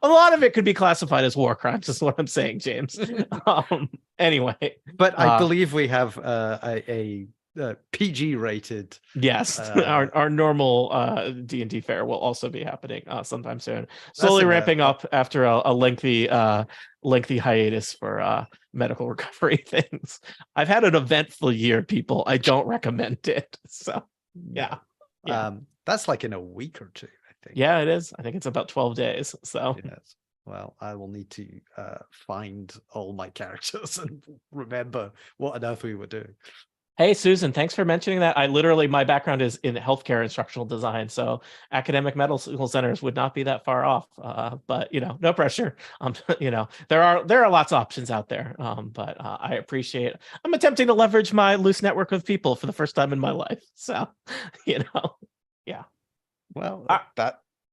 lot of it could be classified as war crimes, is what I'm saying, James. Anyway, but I believe we have a PG rated. Yes, our normal D&D fair will also be happening sometime soon. Slowly ramping up after a lengthy hiatus for medical recovery things. I've had an eventful year, people. I don't recommend it. So yeah. That's like in a week or two, I think. Yeah, it is. I think it's about 12 days. So yes. Well, I will need to find all my characters and remember what on earth we were doing. Hey, Susan, thanks for mentioning that. My background is in healthcare instructional design, so academic medical centers would not be that far off. But no pressure. There are lots of options out there. But I appreciate. I'm attempting to leverage my loose network of people for the first time in my life. So, yeah. Well,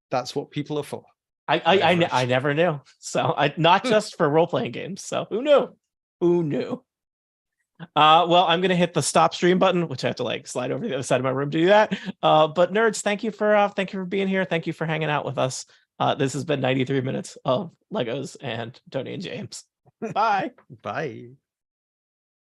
that's what people are for. I never knew. So not just for role playing games. So who knew? Who knew? Well, I'm gonna hit the stop stream button, which I have to slide over to the other side of my room to do that. But nerds, thank you for being here. Thank you for hanging out with us. This has been 93 minutes of Legos and Tony and James. Bye. Bye.